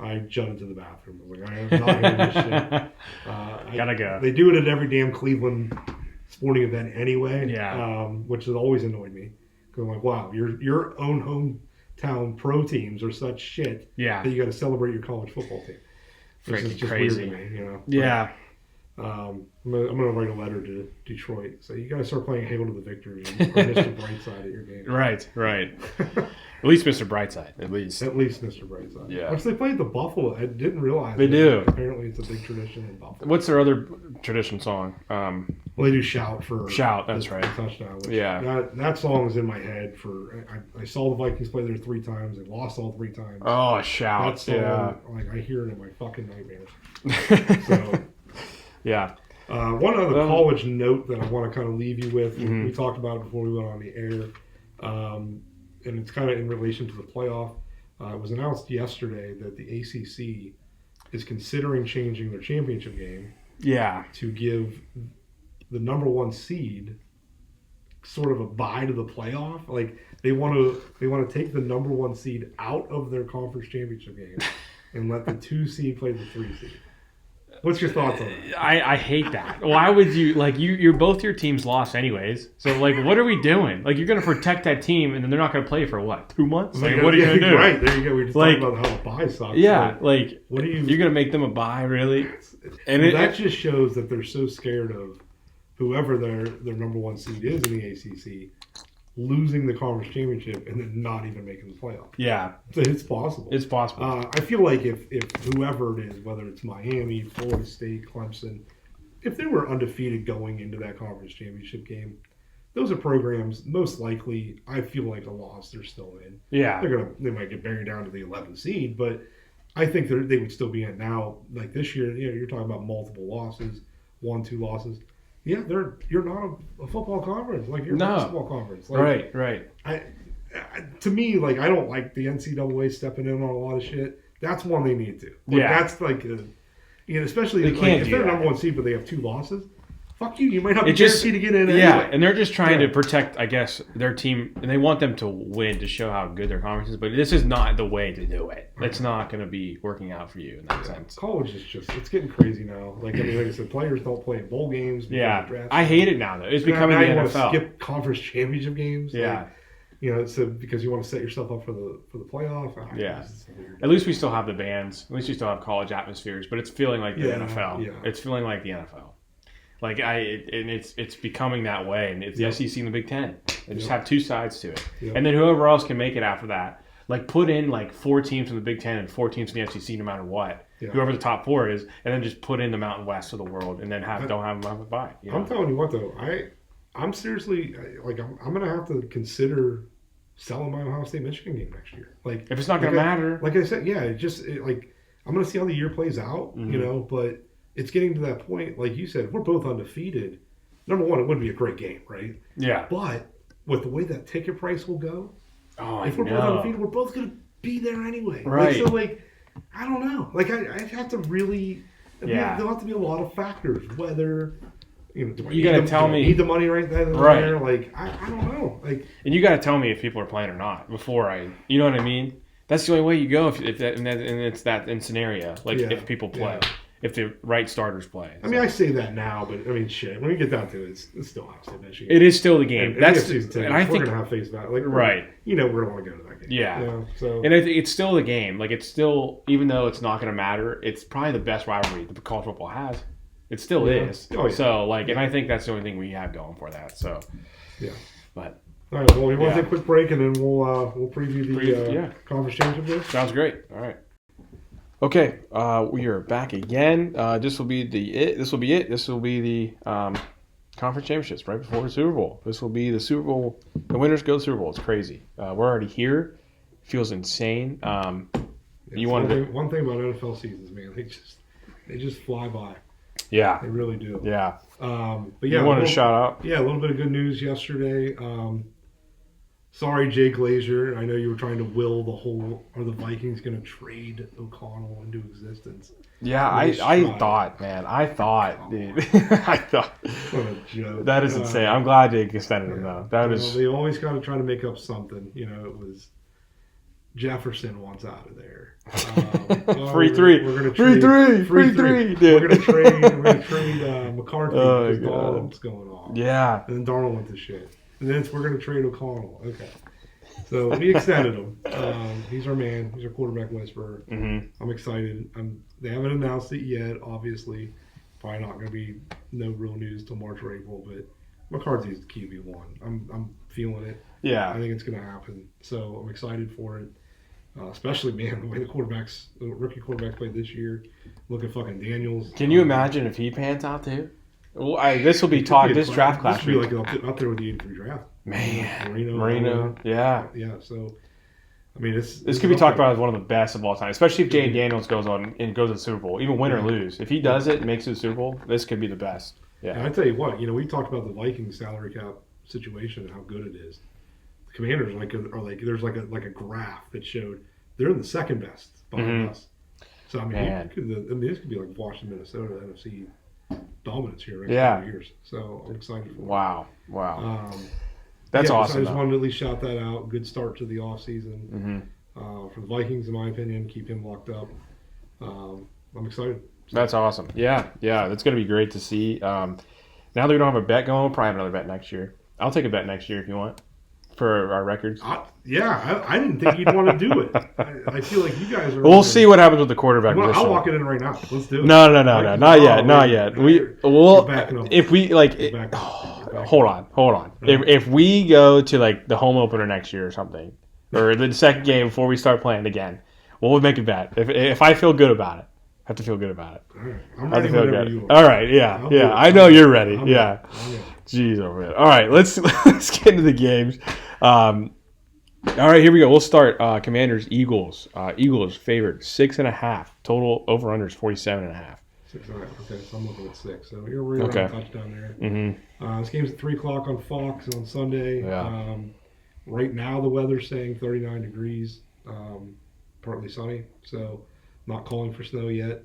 I jutted to the bathroom. I was like, I am not hearing this shit. Gotta go. They do it at every damn Cleveland sporting event anyway, which has always annoyed me. Because I'm like, wow, your own hometown pro teams are such shit that you got to celebrate your college football team. Which is just crazy. Weird to me, you know? Yeah. I'm gonna write a letter to Detroit. So you gotta start playing Hail to the Victors and Mr. Brightside at your game. Right. At least Mr. Brightside. At least Mr. Brightside. Yeah. Which they played the Buffalo. I didn't realize they do. Apparently, it's a big tradition in Buffalo. What's their other tradition song? Well, they do Shout. That's right. Touchdown. Which, yeah. That song is in my head for. I saw the Vikings play there 3 times. They lost all 3 times. Oh, Shout. That song, like I hear it in my fucking nightmares. So. Yeah. One other college note that I want to kind of leave you with, we talked about it before we went on the air, and it's kind of in relation to the playoff. It was announced yesterday that the ACC is considering changing their championship game to give the number 1 seed sort of a bye to the playoff. Like they want to take the number 1 seed out of their conference championship game and let the 2 seed play the 3 seed. What's your thoughts on that? I hate that. Why would you you're both your teams lost anyways. So what are we doing? Like you're gonna protect that team and then they're not gonna play for what, 2 months? Like what are you gonna do? Right, there you go. We were just talking about how a bye sucks. Yeah, what are you're gonna make them a bye, really? And that just shows that they're so scared of whoever their number 1 seed is in the ACC losing the conference championship and then not even making the playoff. Yeah. So it's possible. It's possible. I feel like if whoever it is, whether it's Miami, Florida State, Clemson, if they were undefeated going into that conference championship game, those are programs most likely, I feel like a loss they're still in. Yeah. They might get buried down to the 11th seed, but I think they would still be in now. Like this year, you're talking about multiple losses, 1-2 losses. Yeah, you're not a football conference. Like you're a basketball conference. Like, right. To me, like I don't like the NCAA stepping in on a lot of shit. That's one they need to. That's like, especially if they're number 1 seed but they have 2 losses. Fuck you. You might not be guaranteed to get in. Anyway. And they're just trying to protect, I guess, their team, and they want them to win to show how good their conference is. But this is not the way to do it. It's not going to be working out for you in that sense. College is it's getting crazy now. Like I said, players don't play in bowl games. Yeah, I hate it now though. It's becoming the NFL. You want to skip conference championship games. Yeah. So because you want to set yourself up for the playoff. At least we still have the bands. At least we still have college atmospheres. But it's feeling like the NFL. Yeah. It's feeling like the NFL. It's becoming that way, and it's the SEC and the Big Ten. They just have 2 sides to it, and then whoever else can make it after that, put in 4 teams from the Big Ten and 4 teams from the SEC, no matter what, whoever the top 4 is, and then just put in the Mountain West of the world, and then don't have them have a bye. I'm telling you what though, I'm seriously I'm gonna have to consider selling my Ohio State Michigan game next year. If it's not gonna matter, like I said, I'm gonna see how the year plays out, but. It's getting to that point, like you said, if we're both undefeated, number 1, it would be a great game, right? Yeah. But with the way that ticket price will go, if we're both undefeated, we're both going to be there anyway. Right. I don't know. I have to really, there'll have to be a lot of factors, whether, you got to tell me. Need the money right then and there? I don't know. And you got to tell me if people are playing or not before you know what I mean? That's the only way you go if it's that in scenario, if people play. Yeah. If the right starters play. I mean, I say that now, but shit. When we get down to it, it's still Ohio State, Michigan. It is still the game. That's season 10. I think we're gonna have face value. Right. We're gonna want to go to that game. Yeah. And it's still the game. It's still, even though it's not gonna matter, it's probably the best rivalry that college football has. It still is. Oh, yeah. So and I think that's the only thing we have going for that. So. Yeah. But. All right. Well, we want to take a quick break and then we'll preview the conference championship. Sounds great. All right. Okay, we are back again. This will be it. This will be the conference championships right before the Super Bowl. This will be the Super Bowl. The winners go to the Super Bowl. It's crazy. We're already here. It feels insane. One thing about NFL seasons, man, they just fly by. Yeah. They really do. Yeah. But yeah, You wanted to shout out? Yeah, a little bit of good news yesterday. Sorry, Jay Glazer. I know you were trying to will are the Vikings going to trade O'Connell into existence? Yeah, I thought, dude. I thought. What a joke. That is insane. I'm glad they extended him, though. They always got to try to make up something. It was Jefferson wants out of there. Free three. We're gonna trade. We're gonna trade McCarthy because Darnold's going off. Yeah. And then Darnold went to shit. And then we're gonna trade O'Connell. Okay. So we extended him. He's our man. He's our quarterback whisperer. Mm-hmm. I'm excited. They haven't announced it yet. Obviously, probably not gonna be no real news till March or April. But McCarthy's QB1. I'm feeling it. Yeah. I think it's gonna happen. So I'm excited for it. Especially, man, the way the rookie quarterbacks played this year. Look at fucking Daniels. Can you imagine if he pans out too? Well, this will be talked. This draft class will be like up there with the 83 draft. Man, Marino, yeah. So, I mean, this could be talked about as one of the best of all time, especially if Jane Daniels goes on and goes to the Super Bowl, even win or lose. If he does it and makes it to the Super Bowl, this could be the best. Yeah. And I tell you what, we talked about the Vikings salary cap situation and how good it is. The Commanders are like there's like a graph that showed they're in the second best behind us. So I mean, this could be like Washington, Minnesota, NFC dominance here next couple years. So I'm excited for it. Wow. That's awesome. So I just wanted to at least shout that out. Good start to the offseason. For the Vikings, in my opinion, keep him locked up. I'm excited. That's awesome. Yeah. That's going to be great to see. Now that we don't have a bet going, we'll probably have another bet next year. I'll take a bet next year if you want. For our records. I didn't think you'd want to do it. I feel like you guys are. We'll see what happens with the quarterback position. I'll walk it in right now. Let's do it. No, not yet. If we like, hold on. If we go to like the home opener next year or something, or the second game before we start playing again, we'll make a bet. If I feel good about it, I have to feel good about it. All right. I'm ready whenever you are. All right, yeah. I know you're ready. Yeah. Jeez, over it. All right, let's get into the games. All right, here we go. We'll start. Commanders, Eagles. Eagles favored 6.5. Total over under is 47.5. 6. All right. Okay, so I'm looking at 6. So you're right around touchdown there. Mm-hmm. This game's at 3:00 on Fox on Sunday. Yeah. Right now the weather's saying 39 degrees, partly sunny. So not calling for snow yet.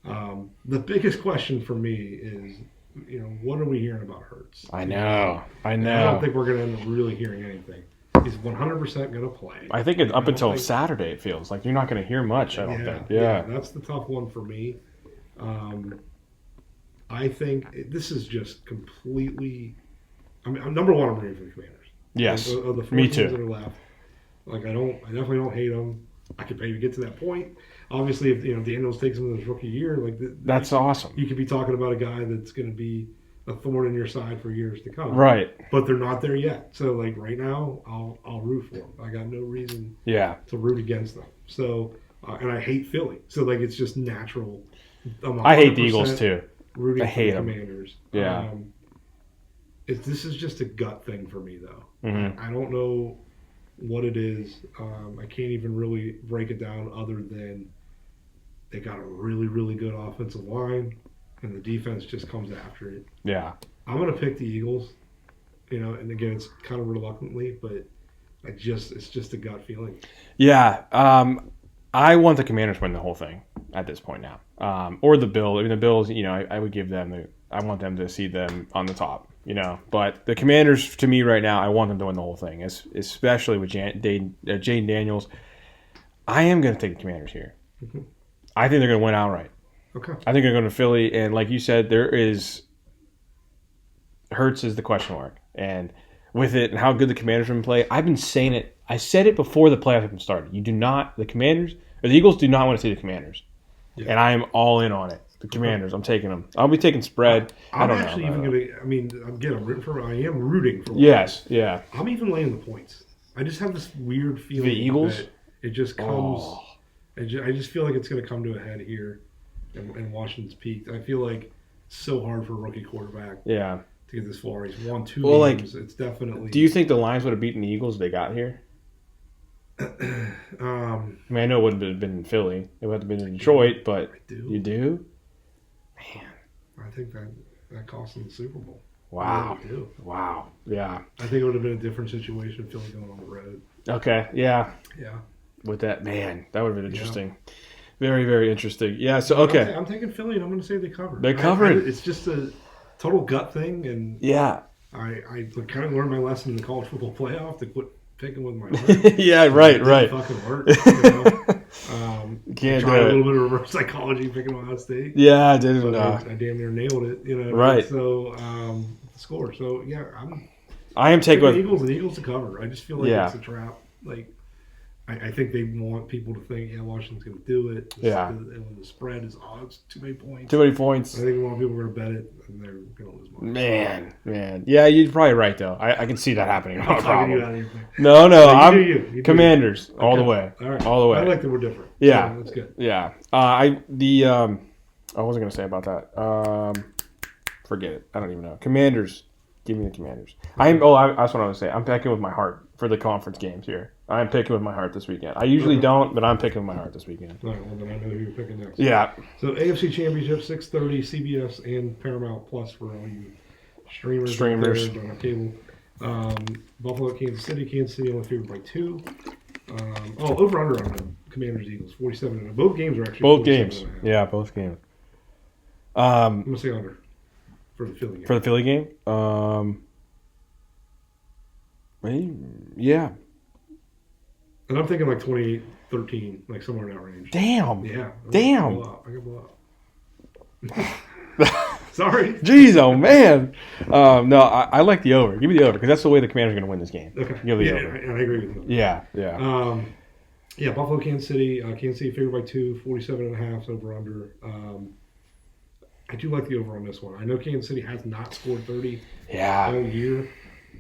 The biggest question for me is, what are we hearing about Hurts? I know. I don't think we're going to end up really hearing anything. He's 100% going to play. I think up until Saturday, it feels like you're not going to hear much. I don't think. Yeah, that's the tough one for me. I think this is just completely. I mean, number one, I'm rooting for the Commanders. Yes, of the 4 me teams too. That are left, I definitely don't hate them. I could maybe get to that point. Obviously, if Daniels takes him in his rookie year, that's awesome. You could be talking about a guy that's going to be a thorn in your side for years to come. Right. But they're not there yet. So right now, I'll root for them. I got no reason to root against them. So and I hate Philly. So it's just natural. I hate the Eagles too. Rooting I hate for the them. Commanders. Yeah. This is just a gut thing for me though. Mm-hmm. I don't know what it is. I can't even really break it down other than they got a really, really good offensive line, and the defense just comes after it. Yeah. I'm going to pick the Eagles, and again, it's kind of reluctantly, but it's just a gut feeling. Yeah. I want the Commanders to win the whole thing at this point now. Or the Bills. I mean, the Bills, I would give them I want them to see them on the top, But the Commanders, to me right now, I want them to win the whole thing, especially with Jane Daniels. I am going to take the Commanders here. Mm-hmm. I think they're going to win outright. Okay. I think they're going to Philly, and like you said, Hurts is the question mark. And with it and how good the Commanders are going to play, I've been saying it. I said it before the playoffs even started. The Eagles do not want to see the Commanders. Yeah. And I am all in on it. The Commanders, I'm taking them. I'll be taking spread. I don't know. I'm rooting for them. I am rooting for them. Yes, yeah. I'm even laying the points. I just have this weird feeling. The Eagles? That it just comes. Oh. I just feel like it's going to come to a head here, and Washington's peaked. I feel like it's so hard for a rookie quarterback. Yeah. To get this far, he's won 2 games. It's definitely. Do you think the Lions would have beaten the Eagles if they got here? I know it wouldn't have been in Philly. It would have been in Detroit, but I do. You do? Man. I think that cost them the Super Bowl. Wow. I really do. Wow. Yeah. I think it would have been a different situation if Philly going on the road. Okay. Yeah. Yeah. With that, man, that would have been interesting. Yeah. Very, very interesting. Yeah. So okay, I'm taking Philly, and I'm going to say they cover. They covered. It's just a total gut thing, and yeah, I kind of learned my lesson in the college football playoff to quit picking with my heart. Yeah. Right. Right. Fucking work. You know? Can't tried do a little bit of reverse psychology picking Ohio State. Yeah, I didn't. I damn near nailed it. You know. Right. So score. So yeah, I am taking the Eagles and Eagles to cover. I just feel like it's a trap. Like I think they want people to think, Washington's going to do it. And when the spread is odds, too many points. Too many points. I think a lot of people are going to bet it, and they're going to lose money. Man. Yeah, you're probably right, though. I can see that happening. No problem. No, I'm you Commanders do. all the way. All right. All the way. I like that we're different. Yeah. So that's good. Yeah. I wasn't going to say about that. Forget it. I don't even know. Commanders. Give me the Commanders. That's what I was going to say. I'm picking with my heart for the conference games here. I'm picking with my heart this weekend. I usually don't, but I'm picking with my heart this weekend. All right, well, then I know who you're picking next. Yeah. So AFC Championship, 6:30, CBS and Paramount Plus for all you streamers. Don't have cable. Buffalo, Kansas City only favored by 2. Over-under on them. Commanders, Eagles, 47. Both games are actually both games. Yeah, both games. I'm going to say under for the Philly game. For the Philly game? Yeah. And I'm thinking like 28-13, like somewhere in that range. Damn. Yeah. Damn. I can blow up. Sorry. Jeez, oh man. No, I like the over. Give me the over because that's the way the Commanders are going to win this game. Okay. Give me the over. I agree with you. Yeah. Buffalo, Kansas City. Kansas City favored by 2, 47.5 over under. I do like the over on this one. I know Kansas City has not scored 30 all year,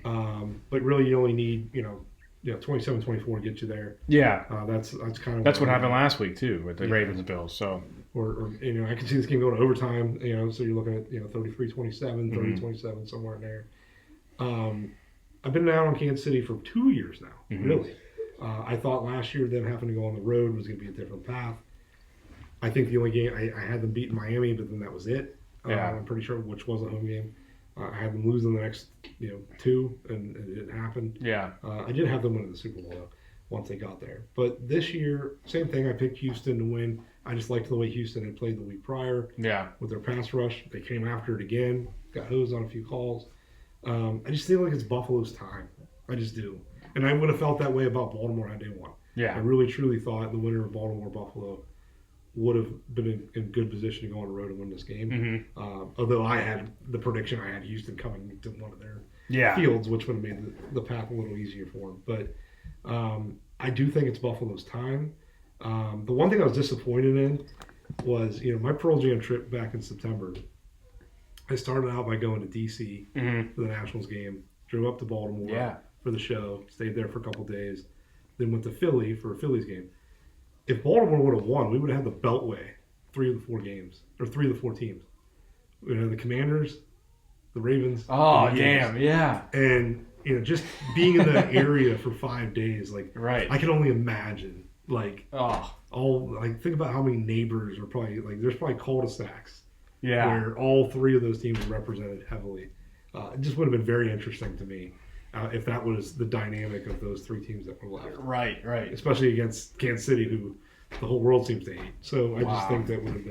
but really you only need 27-24 to get you there. Yeah, that's kind of what happened last week too with the Ravens and Bills. So or I can see this game going to overtime. So you're looking at 33-27, 30-27 somewhere in there. I've been down on Kansas City for 2 years now. Really, I thought last year them having to go on the road was going to be a different path. I think the only game I had them beat Miami, but then that was it. I'm pretty sure, which was a home game. I had them lose in the next 2, and it didn't happen. Yeah. I did have them win the Super Bowl though, once they got there. But this year, same thing. I picked Houston to win. I just liked the way Houston had played the week prior. Yeah. With their pass rush, they came after it again. Got hosed on a few calls. I just feel like it's Buffalo's time. I just do, and I would have felt that way about Baltimore had they won. Yeah. I really truly thought the winner of Baltimore-Buffalo would have been in good position to go on the road and win this game. Although I had the prediction, I had Houston coming to one of their fields, which would have made the path a little easier for them. But I do think it's Buffalo's time. The one thing I was disappointed in was, my Pearl Jam trip back in September. I started out by going to D.C. for the Nationals game, drove up to Baltimore for the show, stayed there for a couple days, then went to Philly for a Phillies game. If Baltimore would have won, we would have had the Beltway 3 of the 4 games, or 3 of the 4 teams. We had the Commanders, the Ravens. Oh, damn, yeah. And, just being in that area for 5 days, right. I can only imagine, think about how many neighbors are probably, there's probably cul-de-sacs where all 3 of those teams are represented heavily. It just would have been very interesting to me. If that was the dynamic of those 3 teams that were left. Right. Especially against Kansas City, who the whole world seems to hate. So I just think that would have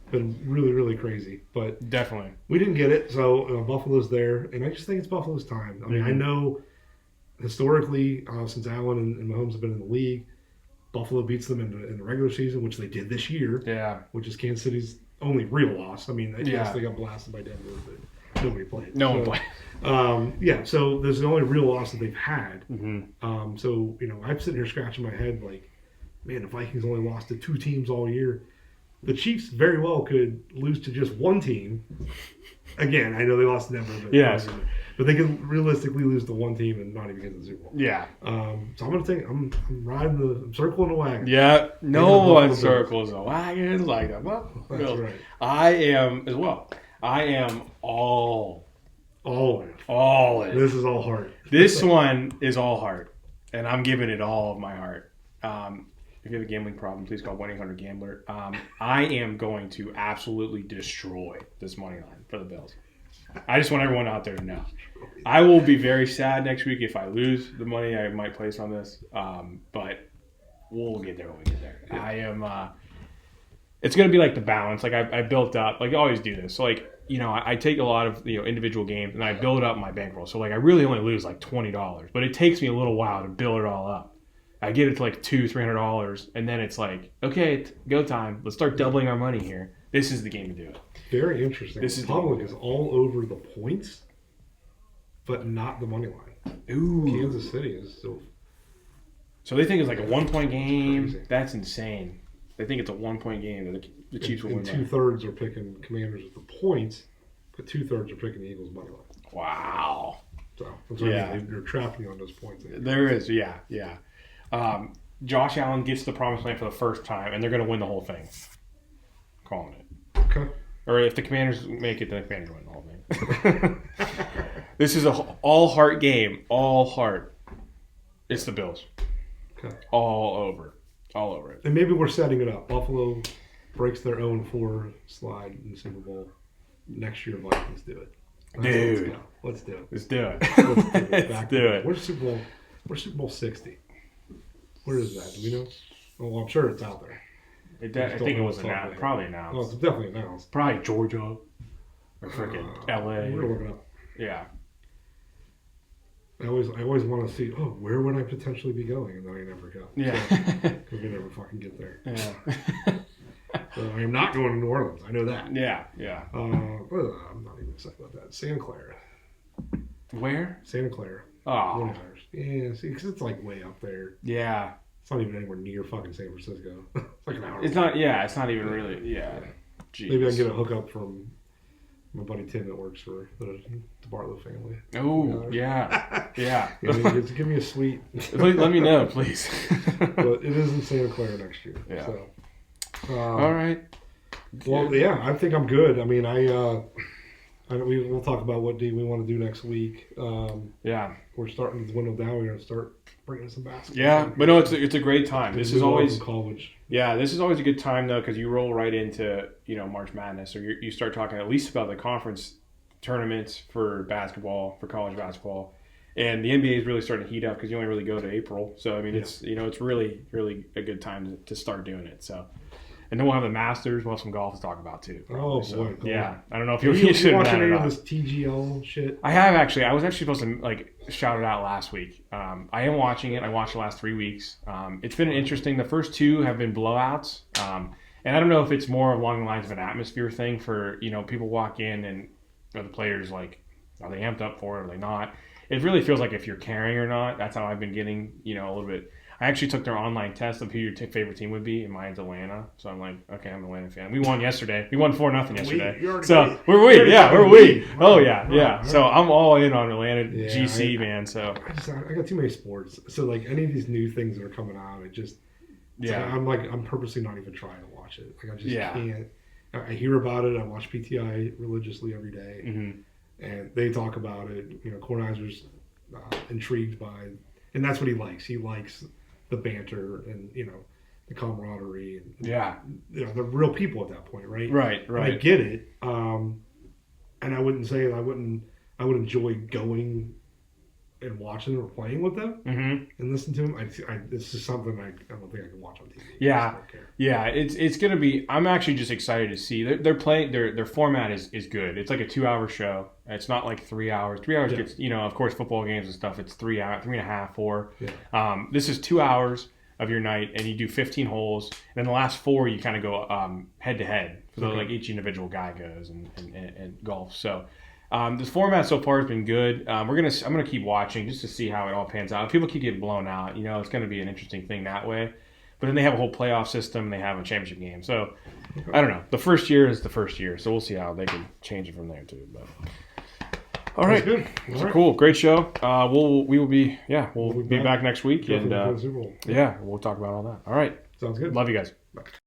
been really, really crazy. But definitely. We didn't get it, so Buffalo's there. And I just think it's Buffalo's time. I mean, I know historically, since Allen and Mahomes have been in the league, Buffalo beats them in the regular season, which they did this year. Yeah. Which is Kansas City's only real loss. I mean, yes, they got blasted by Denver, but nobody played. No one played. So there's the only real loss that they've had. I'm sitting here scratching my head like, man, the Vikings only lost to 2 teams all year. The Chiefs very well could lose to just 1 team. Again, I know they lost to Denver, but they could realistically lose to 1 team and not even get the Super Bowl. Yeah. So I'm riding I'm circling the wagon. Yeah. No one circles the wagons like that. That's right. I am as well. I am all in. This is all heart. This one is all heart, and I'm giving it all of my heart. if you have a gambling problem, please call 1-800-GAMBLER. I am going to absolutely destroy this money line for the Bills. I just want everyone out there to know. I will be very sad next week if I lose the money I might place on this, but we'll get there when we get there. I am. It's going to be like the balance. Like I built up. Like I always do this. So like I take a lot of individual games and I build up my bankroll. So like I really only lose like $20, but it takes me a little while to build it all up. I get it to like $200-300, and then it's like, okay, it's go time. Let's start doubling our money here. This is the game to do it. Very interesting. This is the public is all over the points, but not the money line. Ooh. Kansas City is still. So they think it's like a 1-point game. Crazy. That's insane. They think it's a 1-point game that the Chiefs will win. And 2/3 are picking Commanders with the points, but 2/3 are picking the Eagles money line. Wow. So that's what I mean. They're trapping on those points. There is, yeah. Josh Allen gets the promised land for the first time, and they're going to win the whole thing. Calling it. Okay. Or if the Commanders make it, then the Commanders win the whole thing. This is a all-heart game. All heart. It's the Bills. Okay. All over it. And maybe we're setting it up. Buffalo breaks their 0-4 slide in the Super Bowl. Next year, Vikings do it. Dude. Let's do it. Let's do it. Let's do it. Where's Super Bowl 60? Where is that? Do we know? Oh, I'm sure it's out there. I think it was announced. Probably announced. Oh, it's definitely announced. Probably Georgia or freaking LA. We're gonna look it up. Yeah. I always want to see. Where would I potentially be going? And then I never go. Yeah. Because we never fucking get there. Yeah. So I am not going to New Orleans. I know that. Yeah. I'm not even excited about that. Santa Clara. Where? Santa Clara. Oh. Yeah, see, because it's like way up there. Yeah. It's not even anywhere near fucking San Francisco. It's like an hour. It's not. Yeah. It's not even really. Yeah. Jeez. Maybe I can get a hookup from my buddy Tim that works for the Barlow family. Oh, yeah. Yeah. Give me a sweet. Let me know, please. But it is in Santa Clara next year. Yeah. So, all right. Well, yeah, I think I'm good. I mean, we'll talk about what we want to do next week. Yeah. We're starting to dwindle down. We're going to start bringing some basketball. Yeah, but no, it's a great time. This is always college. Yeah, this is always a good time though because you roll right into March Madness, or you start talking at least about the conference tournaments for basketball, for college basketball, and the NBA is really starting to heat up because you only really go to April. So I mean, it's really a good time to start doing it. So. And then we'll have the Masters. We'll have some golf to talk about too. Probably. So, Cool. Yeah, I don't know if you watching any of this TGL shit. I have actually. I was actually supposed to shout it out last week. I am watching it. I watched the last 3 weeks. It's been interesting. The first 2 have been blowouts, and I don't know if it's more along the lines of an atmosphere thing for people walk in and the players are they amped up for it? Are they not? It really feels like if you're caring or not. That's how I've been getting a little bit. I actually took their online test of who your favorite team would be, and mine's Atlanta. So I'm like, okay, I'm an Atlanta fan. We won yesterday. We won 4-0 yesterday. We're we. Oh yeah. Right. So I'm all in on Atlanta GC, man. So I got too many sports. So any of these new things that are coming out, I'm purposely not even trying to watch it. I just can't. I hear about it. I watch PTI religiously every day, and they talk about it. Kornheiser's intrigued by, and that's what he likes. He likes the banter and the camaraderie and they're real people at that point, right? Right. And I get it, and I wouldn't say I would enjoy going and watching or playing with them and listen to them. This is something I don't think I can watch on TV. Yeah, it's gonna be. I'm actually just excited to see they're playing. Their format is good. It's like a 2-hour show. It's not like 3 hours. 3 hours gets of course football games and stuff. It's 3 hours, 3.5, 4. Yeah. This is 2 hours of your night, and you do 15 holes. And then the last 4 you kind of go head to head. So each individual guy goes and golf. So. This format so far has been good. I'm gonna keep watching just to see how it all pans out. If people keep getting blown out, it's gonna be an interesting thing that way. But then they have a whole playoff system. They have a championship game. So I don't know. The first year is the first year. So we'll see how they can change it from there too. But all right, good. Cool, great show. We'll be back next week, and Super Bowl. we'll talk about all that. All right, sounds good. Love you guys. Bye.